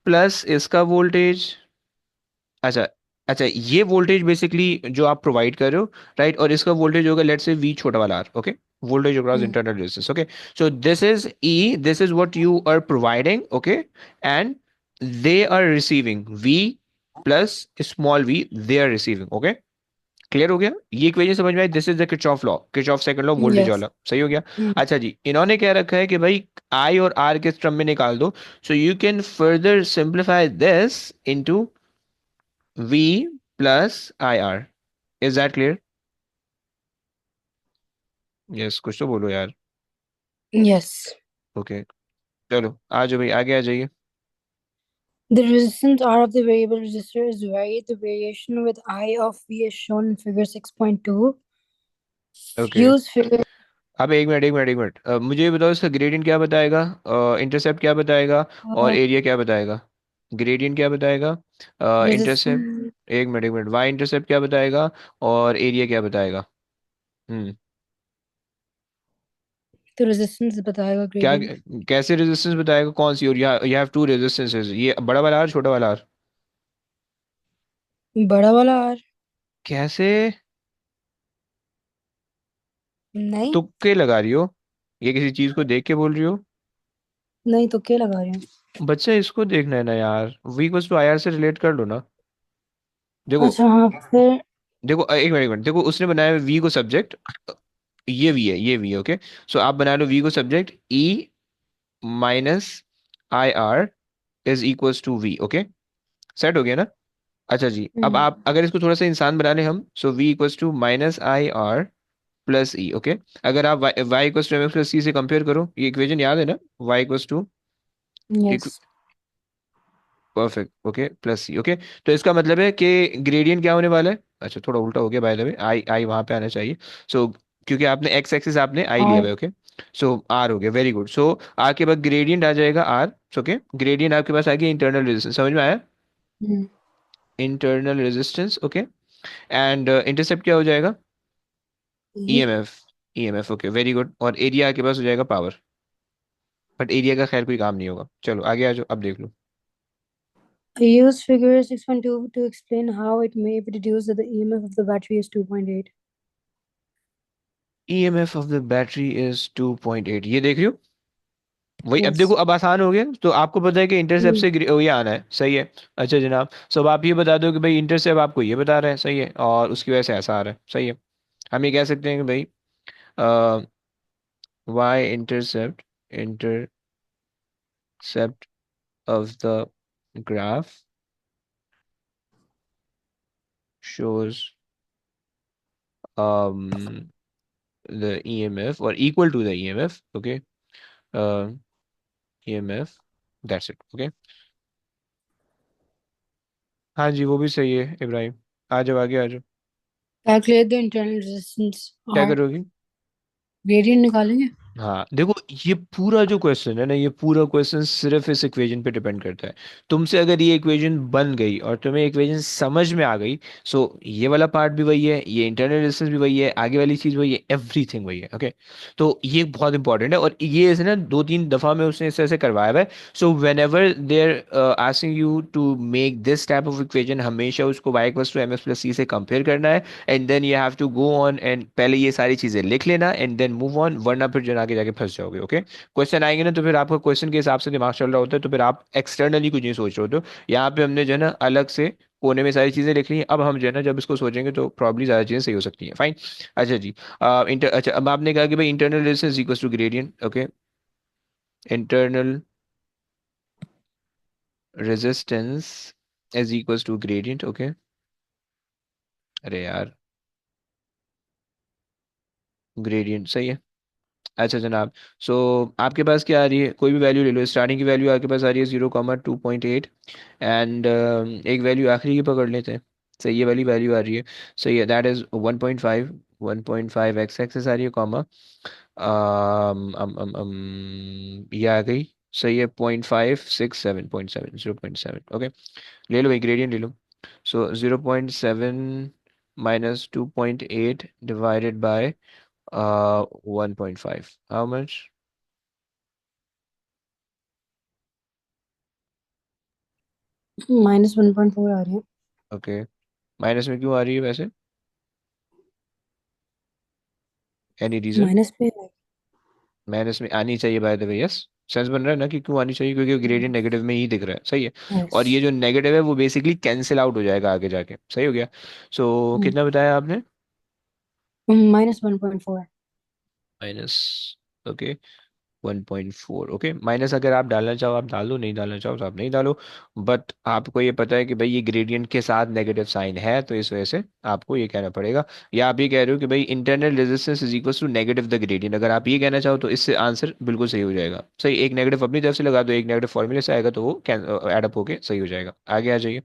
प्लस इसका वोल्टेज। अच्छा, अच्छा ये वोल्टेज बेसिकली जो आप प्रोवाइड कर रहे हो, राइट, और इसका वोल्टेज होगा लेट्स से वी छोटा वाला r, okay, voltage across hmm, internal resistance, okay. So this is E, this is what you are providing, okay, and they are receiving V plus small v, they are receiving, okay. Clear हो गया? ये इक्वेशन समझ में आई? This is the Kirchhoff law, Kirchhoff second law, voltage yes. वाला, सही हो गया। हम्म, अच्छा जी, इन्होंने क्या रखा है कि भाई आई और आर के टर्म में निकाल दो, so you can further simplify this into V plus IR. Is that clear? Yes, कुछ तो बोलो यार। yes. ओके, चलो आ जाओ भाई, आगे आ जाइए। The resistance R of the variable resistor is varied. The variation with I of V is shown in figure 6.2. Okay, Use figure. अब एक मिनट एक मिनट एक मिनट, मुझे ये बताओ इसका ग्रेडियंट क्या बताएगा, इंटरसेप्ट क्या बताएगा, और uh, एरिया क्या बताएगा? ग्रेडियंट क्या बताएगा? Intercept, resistance. एक मिनट, वाई इंटरसेप्ट क्या बताएगा, और एरिया क्या बताएगा? हम्म। तो resistance बताएगा क्या, gradient. कैसे रेजिस्टेंस बताएगा, कौन सी? और यू हैव टू रेजिस्टेंसेस, ये बड़ा वाला आर छोटा वाला आर? बड़ा वाला R. कैसे? नहीं, तुक्के लगा रही हो? ये किसी चीज को देख के बोल रही हो? नहीं तो क्या लगा रहे हैं? बच्चा इसको देखना है ना यार, V equals to I R से रिलेट कर लो ना। देखो, अच्छा, हाँ, फिर देखो एक मिनट, देखो उसने बनाया वी को सब्जेक्ट, ये वी है, ये वी है, ओके। सो आप बना लो वी को subject, E minus I R is equals to V, okay. Set हो गया ना? अच्छा जी, अब हम्म, आप अगर इसको थोड़ा सा इंसान बना लें हम, so V equals to minus I R plus E, okay. अगर आप y equals to m x plus c से कंपेयर करो, ये इक्वेशन याद है ना, y equals to, yes. Perfect, okay, plus c, okay. तो इसका मतलब है कि ग्रेडियंट क्या होने वाला है? अच्छा, थोड़ा उल्टा हो गया बाय द वे, आई आई वहां पे आना चाहिए। सो क्योंकि आपने एक्स एक्सिस आपने आई लिया हुआ R. है, ओके। सो आर हो गया, वेरी गुड। सो आर के बाद ग्रेडियंट आ जाएगा आर, ओके। ग्रेडियंट आपके पास आ गया इंटरनल रेजिस्टेंस, समझ में आया? Hmm, internal resistance, okay. And intercept क्या हो जाएगा? E. EMF, EMF, okay, very good. और एरिया आपके पास हो जाएगा पावर, बट एरिया का खैर कोई काम नहीं होगा। चलो आगे आ जाओ, अब देख लो। I use figure 6.2 to explain how it may be deduced that the EMF of the battery is 2.8. EMF of the battery is 2.8, ये देख रही हो? वही, अब देखो Yes. अब आसान हो गया, तो आपको पता है कि इंटरसेप्ट हम्म, से ये आना है, सही है। अच्छा जनाब, सब आप ये बता दो कि भाई इंटरसेप्ट आपको ये बता रहा है, सही है, और उसकी वजह से ऐसा आ रहा है, सही है। हम ये कह सकते हैं कि भाई Y intercept, intercept of the graph shows the EMF or equal to the EMF, okay, uh, EMF, that's it, okay। हाँ जी, वो भी सही है इब्राहिम, आ जाओ आगे आ जाओ। calculate the internal resistance क्या R. करोगी? Gradient निकालेंगे। हाँ देखो, ये पूरा जो क्वेश्चन है ना, ये पूरा क्वेश्चन सिर्फ इस इक्वेशन पे डिपेंड करता है। तुमसे अगर ये इक्वेशन बन गई और तुम्हें इक्वेशन समझ में आ गई, सो ये वाला पार्ट भी वही है, ये इंटरनल रेजिस्टेंस भी वही है, आगे वाली चीज वही है, एवरीथिंग वही है, ओके। तो ये बहुत इंपॉर्टेंट है, और ये ऐसे ना दो तीन दफा में उसने इस तरह से करवाया हुआ है। So whenever they're asking you to make this type of equation, हमेशा उसको y equals to m x plus c से कंपेयर करना है, and then you have to go on and पहले ये सारी चीजें लिख लेना एंड देन मूव ऑन, वरना फिर जो आगे जाके फंस जाओगे, ओके। क्वेश्चन आएंगे ना, तो फिर आपका क्वेश्चन के हिसाब से दिमाग चल रहा होता है, तो फिर आप एक्सटर्नली कुछ नहीं सोच रहे होते हो। यहाँ पे हमने जो है ना अलग से कोने में सारी चीजें लिख ली हैं। अब हम जो है ना जब इसको सोचेंगे तो प्रॉब्ली ज्यादा चीजें सही हो सकती हैं, फाइन। अच्छा जी, अच्छा अब आपने कहा कि भाई internal resistance equals to gradient, okay. Internal resistance is equals to gradient, okay. अरे यार, ग्रेडियंट सही है। अच्छा जनाब, सो आपके पास क्या आ रही है, कोई भी वैल्यू ले लो, स्टार्टिंग की वैल्यू आपके पास आ रही है 0,2.8, एंड एक वैल्यू आखिरी की पकड़ लेते हैं। सही, ये वाली वैल्यू आ रही है। सही है, दैट इज 1.5, 1.5 एक्स एक्सेस आ रही है, कॉमा ये आ गई। सही है, 0.567, 0.7, 0.7, ओके। ले लो, एक ग्रेडियंट ले लो। सो 0.7 minus 2.8 divided by 1.5, how much? -1.4 आ रही है। ओके, माइनस में क्यों आ रही है वैसे? Any reason? माइनस पे माइनस में आनी चाहिए by the way, yes. Sense बन रहा है ना कि क्यों आनी चाहिए, क्योंकि ग्रेडियंट नेगेटिव में ही दिख रहा है। सही है। यस। और ये जो नेगेटिव है वो बेसिकली कैंसिल आउट हो जाएगा आगे जाके। सही हो गया। सो कितना बताया आपने? -1.4। Minus, okay, 1.4, okay. माइनस अगर आप डालना चाहो आप डाल दो, नहीं डालना चाहो तो आप नहीं डालो। बट आपको ये पता है कि भाई ये ग्रेडियंट के साथ नेगेटिव साइन है, तो इस वजह से आपको ये कहना पड़ेगा। या आप ये कह रहे हो कि भाई internal resistance is equal to negative the gradient, अगर आप ये कहना चाहो तो इससे आंसर बिल्कुल सही हो जाएगा। सही, एक नेगेटिव अपनी तरफ से लगा दो, एक नेगेटिव फॉर्मूले से आएगा, तो वो एडअप होके सही हो जाएगा। आगे आ जाइए।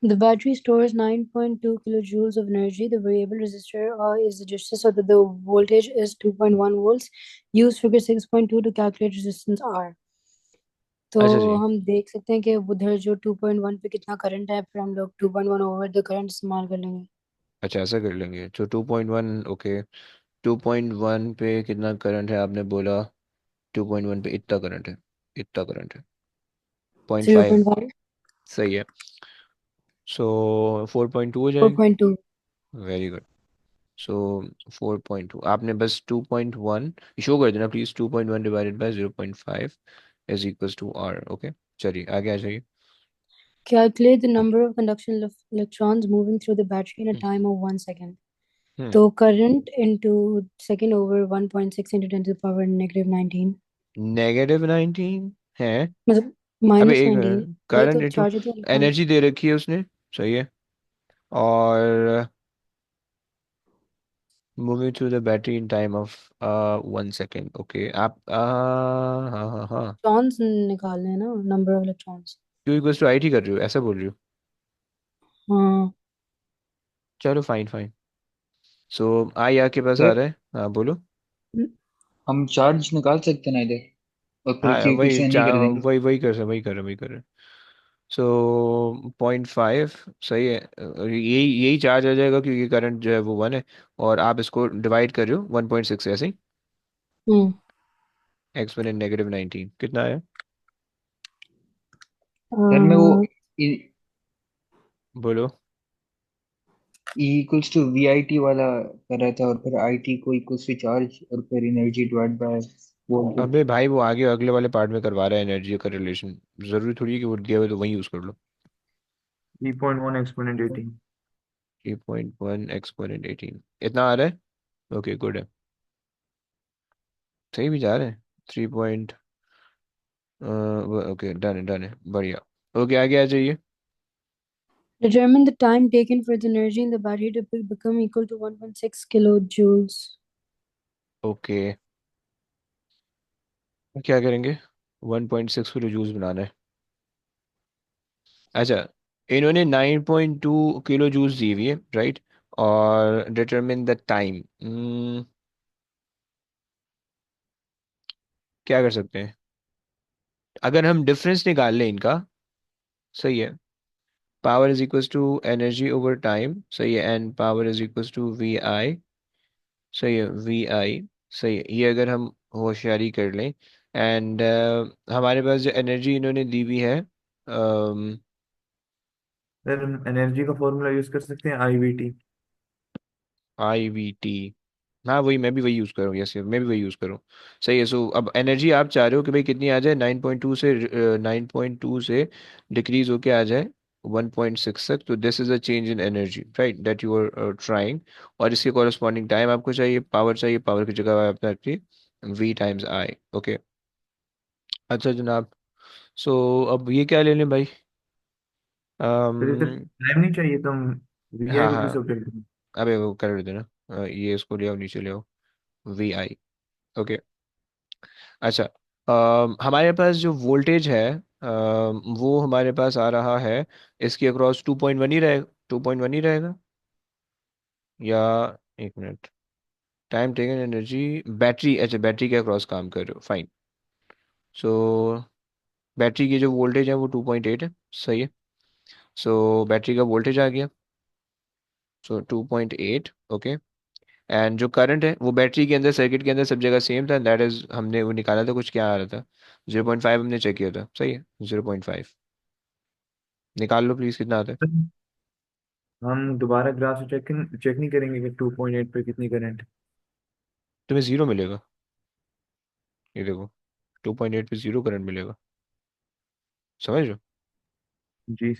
The battery stores 9.2 kilojoules of energy. The variable resistor is adjusted so that the voltage is 2.1 volts. Use figure 6.2 to calculate resistance R. तो अच्छा जी। हम देख सकते हैं कि उधर जो 2.1 पे कितना करंट है, फिर हम लोग 2.1 ओवर द करंट इस्तेमाल कर लेंगे। अच्छा, ऐसा कर लेंगे, तो 2.1, ओके। 2.1 पे कितना करंट है आपने बोला? 2.1 पे इतना करंट है, इतना करंट है, 0.5। 0.5। सही है। सो 4.2 हो जाएंगे। 4.2। Very good. सो 4.2 आपने बस 2.1 शो कर देना please, 2.1 divided by 0.5 is equals to R, okay. चलिए आगे आ जाइए। Calculate the number of conduction electrons moving through the battery in a time of 1 second. हम्म। तो current into second over 1.6 into 10 to the power -19। -19 है? मतलब अबे माइनस एक नाइनटीन वही करंट तो इनटू चार्ज होते हैं इलेक्ट्रॉन्स। एनर्जी दे रखी है उसने। सही है। और moving through the battery in time of 1 second, okay. आप हाँ हाँ हाँ। इलेक्ट्रॉन्स निकालने हैं ना, number of electrons. Q equals to I T कर रही हो, ऐसा बोल रही हो? हाँ। चलो फाइन फाइन। सो आई आपके पास आ सर रहा है, हाँ बोलो। हम चार्ज निकाल सकते हैं ना इधर, और फिर हाँ क्यू क्यू वही से नहीं कर देंगे। वही कर रहे, वही कर रहे। सो 0.5। सही है, यही यही चार्ज आ जाएगा क्योंकि करंट जो है वो 1 है। और आप इसको डिवाइड कर रहे हो 1.6 ऐसे ही। हम्म। एक्सपोनेंट -19 कितना है? सर मैं वो ई बोलो। Equals to V I T वाला कर रहा था, और फिर आई टी को इक्वल्स टू चार्ज, और फिर एनर्जी डिवाइड बाय वोल्टेज। अबे भाई वो आगे अगले वाले पार्ट में करवा रहा है एनर्जी का रिलेशन। जरूरी थोड़ी है कि वो दिया हुआ है तो वही यूज कर लो। 3.1 एक्सपोनेंट 18। 3.1 एक्सपोनेंट 18 इतना आ रहा है। ओके गुड है। सही भी जा रहे हैं। 3 ओके, डन है डन है, बढ़िया। ओके आगे आ जाइए। Determine the time taken for the energy in the battery to become equal to 1.6 kilojoules. Okay, क्या करेंगे? 1.6 किलो जूस बनाना है। अच्छा, इन्होंने 9.2 किलो जूस दी हुई है, राइट। और डिटरमिन द टाइम, क्या कर सकते हैं? अगर हम डिफरेंस निकाल लें इनका। सही है, power is equals to energy over time. सही है, and power is equals to V I. सही है, वी आई। सही है, ये अगर हम होशियारी कर लें, एंड हमारे पास जो एनर्जी इन्होंने दी हुई है, सर एनर्जी का फॉर्मूला यूज कर सकते हैं, IVT। I we T. हाँ वही, मैं भी वही यूज़ कर रहा हूँ, यस मैं भी वही यूज़ कर रहा हूँ। सही है। सो अब एनर्जी आप चाह रहे हो कि भाई कितनी आ जाए, 9.2 से डिक्रीज होके आ जाए 1.6 तक, तो this is a change in energy, right, that you are trying. और इसके कॉरस्पॉन्डिंग टाइम आपको चाहिए, पावर चाहिए, पावर की जगह आप रखिए V टाइम्स आई, ओके। अच्छा जनाब, सो अब ये क्या ले लें भाई? फिर इसे अम, टाइम नहीं चाहिए तो हम VI हाँ को हाँ, किस कर दें? अबे वो कर देना, ये इसको ले आओ, नीचे ले आओ, वी आई। ओके। अच्छा, हमारे पास जो वोल्टेज है वो हमारे पास आ रहा है, इसके अक्रॉस 2.1 ही रहेगा, 2.1 ही रहेगा, या एक minute, time taken energy, battery, अच्छा बैटरी के अक्रॉस काम कर रहे हो, फाइन। सो बैटरी की जो वोल्टेज है वो 2.8 है, सही है। सो बैटरी का वोल्टेज आ गया, सो 2.8, ओके। एंड जो करंट है वो बैटरी के अंदर, सर्किट के अंदर सब जगह सेम था, दैट इज हमने वो निकाला था, कुछ क्या आ रहा था, 0.5 हमने चेक किया था, सही है, 0.5। निकाल लो प्लीज, कितना आता है। हम दोबारा ग्राफ से चेक नहीं करेंगे कि 2.8 पे कितनी करंट। तुम्हें जीरो मिलेगा, ये देखो, 2.8 पे जीरो करंट मिलेगा, समझ रहे हो। जी।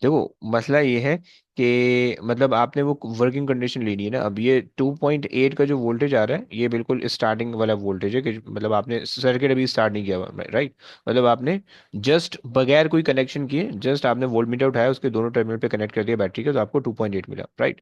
देखो मसला ये है कि मतलब आपने वो वर्किंग कंडीशन लेनी है ना, अब ये 2.8 का जो वोल्टेज आ रहा है ये बिल्कुल स्टार्टिंग वाला वोल्टेज है, कि मतलब आपने सर्किट अभी स्टार्ट नहीं किया हुआ, राइट। मतलब आपने जस्ट बगैर कोई कनेक्शन किए, जस्ट आपने वोल्ट मीटर उठाया, उसके दोनों टर्मिनल पे कनेक्ट कर दिया बैटरी के, तो आपको 2.8 मिला, राइट।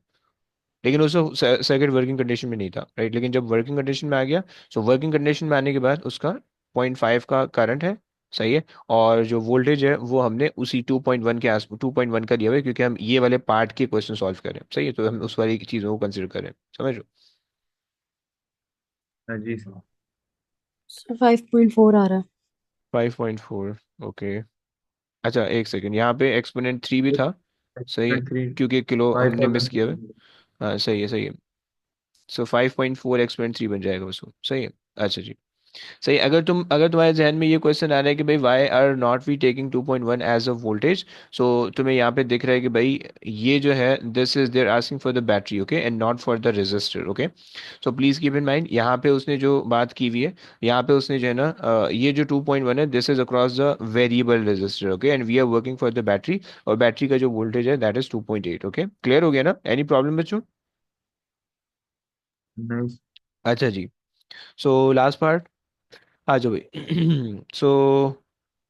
लेकिन उसको सर्किट वर्किंग कंडीशन में नहीं था, राइट। लेकिन जब वर्किंग कंडीशन में आ गया, सो वर्किंग कंडीशन में आने के बाद उसका 0.5 का करंट है, सही है। और जो वोल्टेज है वो हमने उसी 2.1 के आस 2.1 का लिया हुआ है, क्योंकि हम ये वाले पार्ट के क्वेश्चन सॉल्व कर रहे हैं, सही है, तो हम उस वाली चीज़ों को कंसिडर कर रहे हैं, समझ लो। हाँ जी सर। सर 5.4 आ रहा है। 5.4, ओके। अच्छा एक सेकेंड, यहाँ पे एक्सपोनेंट 3 भी था, सही है, 3 क्योंकि किलो हमने मिस किया हुआ है। 5000। हाँ सही है, सही है। सो 5.4 एक्सपोनेंट 3 बन जाएगा उसको, सही है। अच्छा जी, सही। अगर तुम्हारे जहन में ये क्वेश्चन आ रहा है कि भाई why are not we taking 2.1 as a voltage, so तुम्हें यहाँ पे दिख रहा है कि भाई ये जो है, this is they're asking for the battery, okay, and not for the resistor, okay. So please keep in mind, यहाँ पे उसने जो बात की हुई है, यहाँ पे उसने जो है ना, ये जो 2.1 है, this is across the variable resistor, okay, and we are working for the battery, और बैटरी का जो वोल्टेज है दैट इज 2.8, ओके। क्लियर हो गया ना, एनी प्रॉब्लम बच्चों। नहीं। अच्छा जी, सो लास्ट पार्ट आ जाओ भाई। सो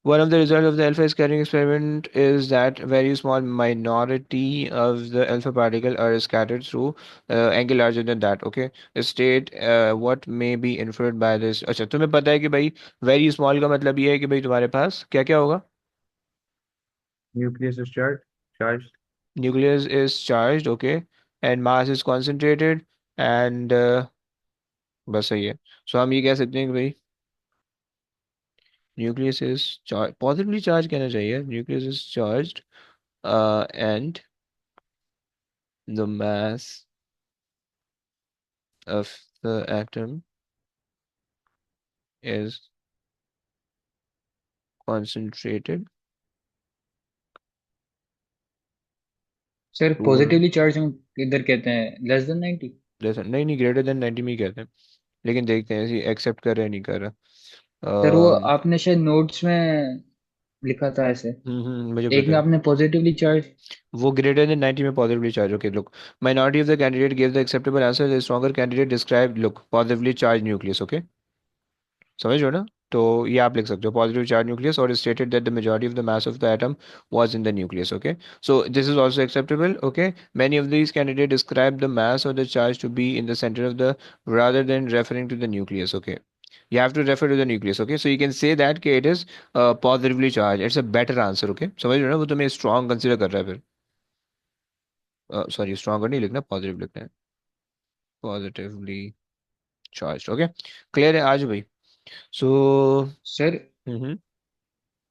one of the results of the alpha scattering experiment is that very small minority of the alpha particle are scattered through angle larger than that. Okay, state what may be inferred by this. अच्छा तुम्हें पता है कि भाई very small का मतलब ये है कि भाई तुम्हारे पास क्या क्या होगा। Nucleus charge. Nucleus is charged, okay, and mass is concentrated, and बस सही है। सो हम ये कह सकते हैं कि भाई nucleus is charge, positively charge कहना चाहिए, nucleus is charged and the mass of the atom is concentrated sir to positively charge हम किधर कहते हैं, लेस देन 90? नहीं नहीं, ग्रेटर देन 90 में ही कहते हैं, लेकिन देखते हैं एक्सेप्ट कर रहे हैं नहीं कर सर वो रहा। आपने शायद नोट्स में लिखा था ऐसे, मुझे एक पता में है, आपने पॉजिटिवली चार्ज। वो ग्रेटर देन 90 में positively charge, okay look, minority of the candidate give the acceptable answer, the stronger candidate describe, look positively charge nucleus, okay, समझ रहे हो ना। तो ये आप लिख सकते हो पॉजिटिव चार्ज न्यूक्लियस, और stated that the majority of the mass of the atom was in the nucleus, okay. So this is also acceptable, okay. Many of these candidate describe the mass और the charge to be in the center of the rather than referring to the nucleus, okay. You have to refer to the nucleus, okay, so you can say that कि it is positively charged, it's a better answer, okay, समझ रहे हो ना, वो तुम्हें strong consider कर रहा है फिर, सॉरी stronger नहीं लिखना, positive लिखना है, positively charged, okay। clear है आज भाई। so सर हम्म,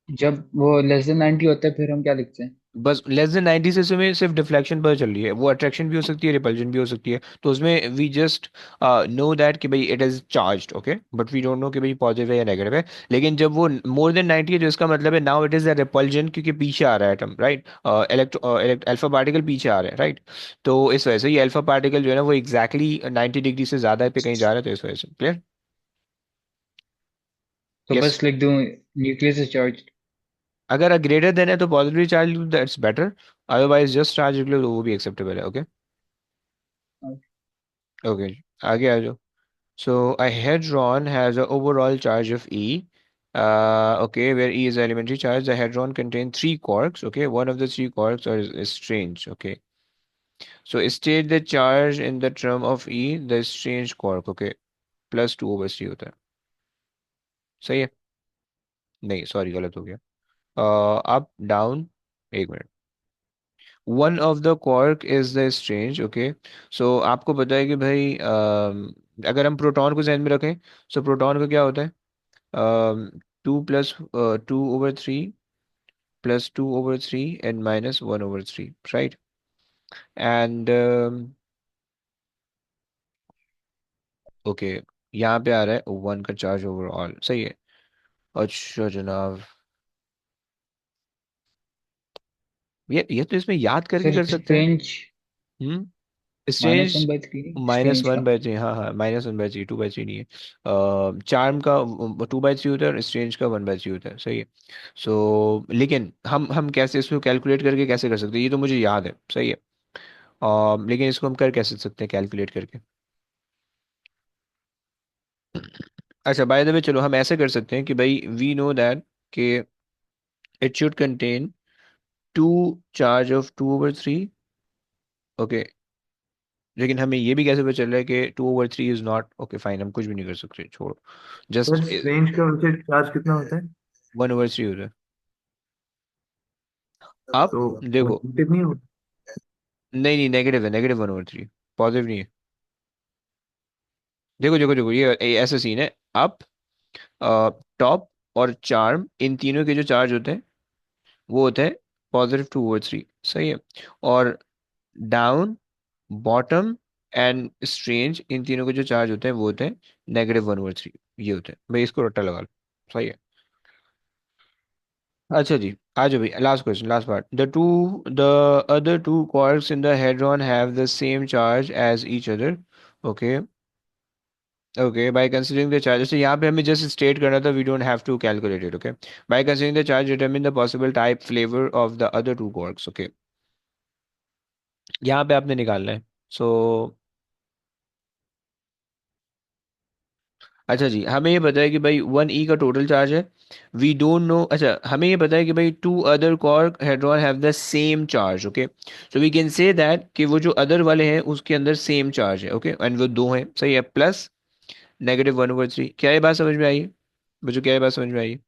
जब वो लेस देन 90 होता है फिर हम क्या लिखते हैं? बस लेस देन 90 से उसमें सिर्फ डिफ्लेक्शन पता चल रही है, वो अट्रैक्शन भी हो सकती है, रिपल्जन भी हो सकती है, तो उसमें वी जस्ट नो दैट कि भाई it is charged, okay, but we don't know कि भाई पॉजिटिव है या नेगेटिव है। लेकिन जब वो मोर देन 90 है, जो इसका मतलब है now it is a repulsion, क्योंकि पीछे आ रहा है एटम, राइट, अल्फा पार्टिकल पीछे आ रहे हैं, राइट। तो इस वजह से ये अल्फा पार्टिकल जो है ना वो एग्जैक्टली 90 डिग्री से ज्यादा पे कहीं जा रहा है, तो इस वजह से क्लियर। तो यस, बस लिख दूं न्यूक्लियस इज चार्ज? अगर ग्रेटर देन है तो positively charge, that's better, otherwise just charge निकले तो वो भी एक्सेप्टेबल है, ओके। ओके, आगे आ जाओ। So a hadron has an overall charge of E. Okay, where E is the elementary charge. The hadron contains three quarks. Okay, one of the three quarks is strange. Okay, so state the charge in the term of E, the strange quark. Okay, plus 2/3 होता है। सही है? नहीं सॉरी, गलत हो गया। अप डाउन, एक minute. One of the quark is the strange. Okay, so आपको पता है कि भाई अगर हम प्रोटॉन को ध्यान में रखें, सो प्रोटॉन का क्या होता है? 2 + 2/3 +2/3 एंड -1/3, राइट? एंड ओके, यहाँ पे आ रहा है 1 का चार्ज ओवरऑल। सही है। अच्छा जनाब, ये तो इसमें याद करके सर कर सकते हैं। Strange hmm. -1 exchange by three minus strange one का। बाई थ्री हाँ हाँ, -1/3, 2/3 नहीं है। चार्म का 2/3 होता है और एक्सचेंज का 1/3 होता है। सही है। सो लेकिन हम कैसे इसको कैलकुलेट करके कैसे कर सकते हैं, ये तो मुझे याद है। सही है। लेकिन इसको हम कर कैसे सकते हैं कैलकुलेट करके? अच्छा बाय द वे, चलो हम ऐसे कर सकते हैं कि भाई वी नो दैट कि it should contain two charge of 2/3। Okay, लेकिन हमें ये भी कैसे पता चल रहा है कि 2/3 इज नॉट ओके? फाइन, हम कुछ भी नहीं कर सकते, छोड़ो। सर जस्ट स्ट्रेंज का वैसे चार्ज कितना होता है? 1/3 होता है। आप तो वो देखो, नेगेटिव नहीं होता? नहीं नहीं, नेगेटिव है, -1/3, पॉजिटिव नहीं है। देखो देखो देखो, ये ऐसा सीन है। अप, टॉप और चार्म, इन तीनों के जो चार्ज होते हैं वो होते हैं +2/3। सही है। और डाउन, बॉटम एंड स्ट्रेंज, इन तीनों के जो चार्ज होते हैं वो होते हैं -1/3। ये होते हैं भाई, इसको रट्टा लगा लो। सही है। अच्छा जी, आ जाओ भाई, last question, last part. The other two quarks in the hadron have the same charge as each other. Okay okay, by considering the charge, जैसे यहाँ पे हमें जस्ट स्टेट करना था, we don't have to calculate it. Okay, by considering the charge determine the possible type flavour of the other two quarks। Okay, यहाँ पे आपने निकालना है। सो अच्छा जी, हमें ये पता है कि भाई 1 e का टोटल चार्ज है। वी डोंट नो, अच्छा हमें ये पता है कि भाई two other quark hadron have the same charge. Okay, so we can say that कि वो जो अदर वाले हैं उसके अंदर सेम चार्ज है। ओके, एंड वो दो हैं। सही है। प्लस -1/3। क्या ये बात समझ में आई है मुझे? क्या ये बात समझ में आई?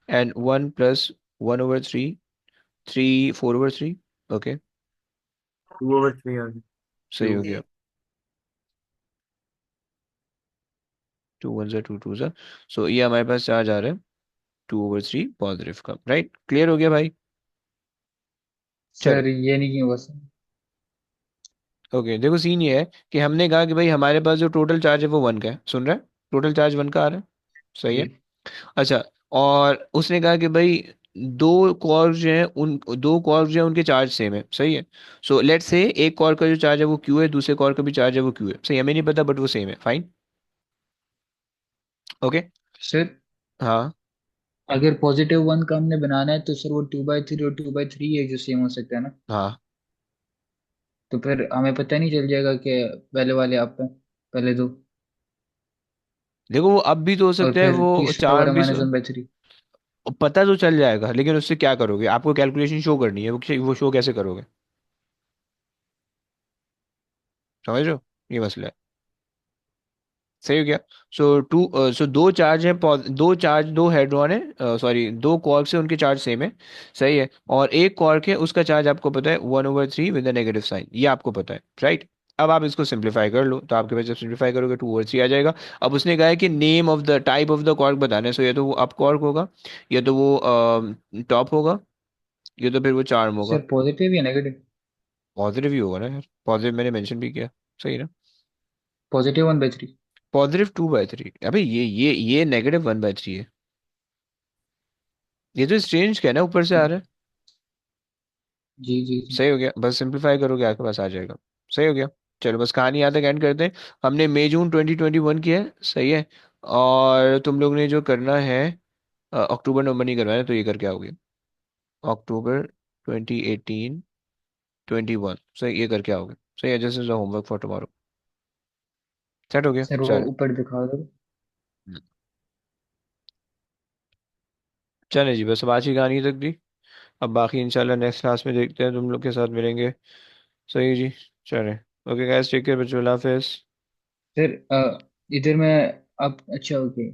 एंड 1 + 1/3, 3 4/3। ओके, 2/3 आ गया। सही हो क्यूब। गया। 2 1 2 2 सो ये हमारे पास चार्ज आ रहा है 2/3 पॉजिटिव का। राइट, क्लियर हो गया भाई? चलो, सर ये नहीं हुआ सर। ओके देखो, सीन ये है कि हमने कहा कि भाई हमारे पास जो टोटल चार्ज है वो 1 का है। सुन रहा है? टोटल चार्ज 1 का आ रहा है। सही जी है। अच्छा, और उसने कहा कि भाई दो कॉर्क जो हैं, उन दो कॉर्क जो हैं उनके चार्ज सेम है। सही है। सो लेट्स से एक कॉर्क का जो चार्ज है वो क्यू है, दूसरे कॉर्क का भी चार्ज है वो क्यू है। सही, हमें नहीं पता बट वो सेम है। फाइन। ओके। सर, हाँ अगर +1 का हमने बनाना है तो सर वो 2/3 और 2/3 है जो सेम हो सकता है ना। हाँ, तो फिर हमें पता नहीं चल जाएगा कि पहले वाले आप पे पहले दो, देखो वो अब भी तो हो और सकता है, फिर वो तीसरा चार वाला भी -1/3। पता तो चल जाएगा, लेकिन उससे क्या करोगे? आपको कैलकुलेशन शो करनी है, वो शो कैसे करोगे? समझ रहे हो? ये मसला है। सही हो गया। सो दो चार्ज है, दो चार्ज, दो हेड्रॉन है, सॉरी दो क्वार्क्स है, उनके चार्ज सेम है। सही है। और एक क्वार्क है, उसका चार्ज आपको पता है 1/3 विद नेगेटिव साइन, ये आपको पता है। राइट। अब आप इसको सिंप्लीफाई कर लो, तो आपके पास जब सिंप्लीफाई करोगे 2/3 आ जाएगा। अब उसने कहा है कि name of the type of the quark बताना है। सो या तो वो अप क्वार्क होगा, या तो वो टॉप होगा, या तो फिर वो चार्म होगा। सर पॉजिटिव या नेगेटिव? पॉजिटिव ही होगा ना यार, पॉजिटिव मैंने मेंशन भी किया। सही ना? +1/3। +2/3, अबे ये -1/3 है। ये तो स्ट्रेंज क्या है ना, ऊपर से आ रहा है। जी जी जी। सही हो गया, बस सिंप्लीफाई करोगे आपके पास आ जाएगा। सही हो गया। चलो बस कहानी यहाँ तक एंड करते हैं। हमने मई जून 2021 की है। सही है। और तुम लोग ने जो करना है, अक्टूबर नवंबर नहीं करवाना है, तो ये करके आओगे। अक्टूबर 2018, 21, सही, ये करके आओगे। सही है, जैसे होमवर्क फॉर टुमारो। सेट हो गया, सर वो चल। ऊपर दिखा दो। चले जी, बस अब आज की कहानी तक दी। अब बाकी इंशाल्लाह नेक्स्ट क्लास में देखते हैं, तुम लोग के साथ मिलेंगे। सही जी। चले। ओके गाइस, टेक केयर बच्चों, अल्लाह हाफिज़। सर इधर मैं अब अच्छा ओके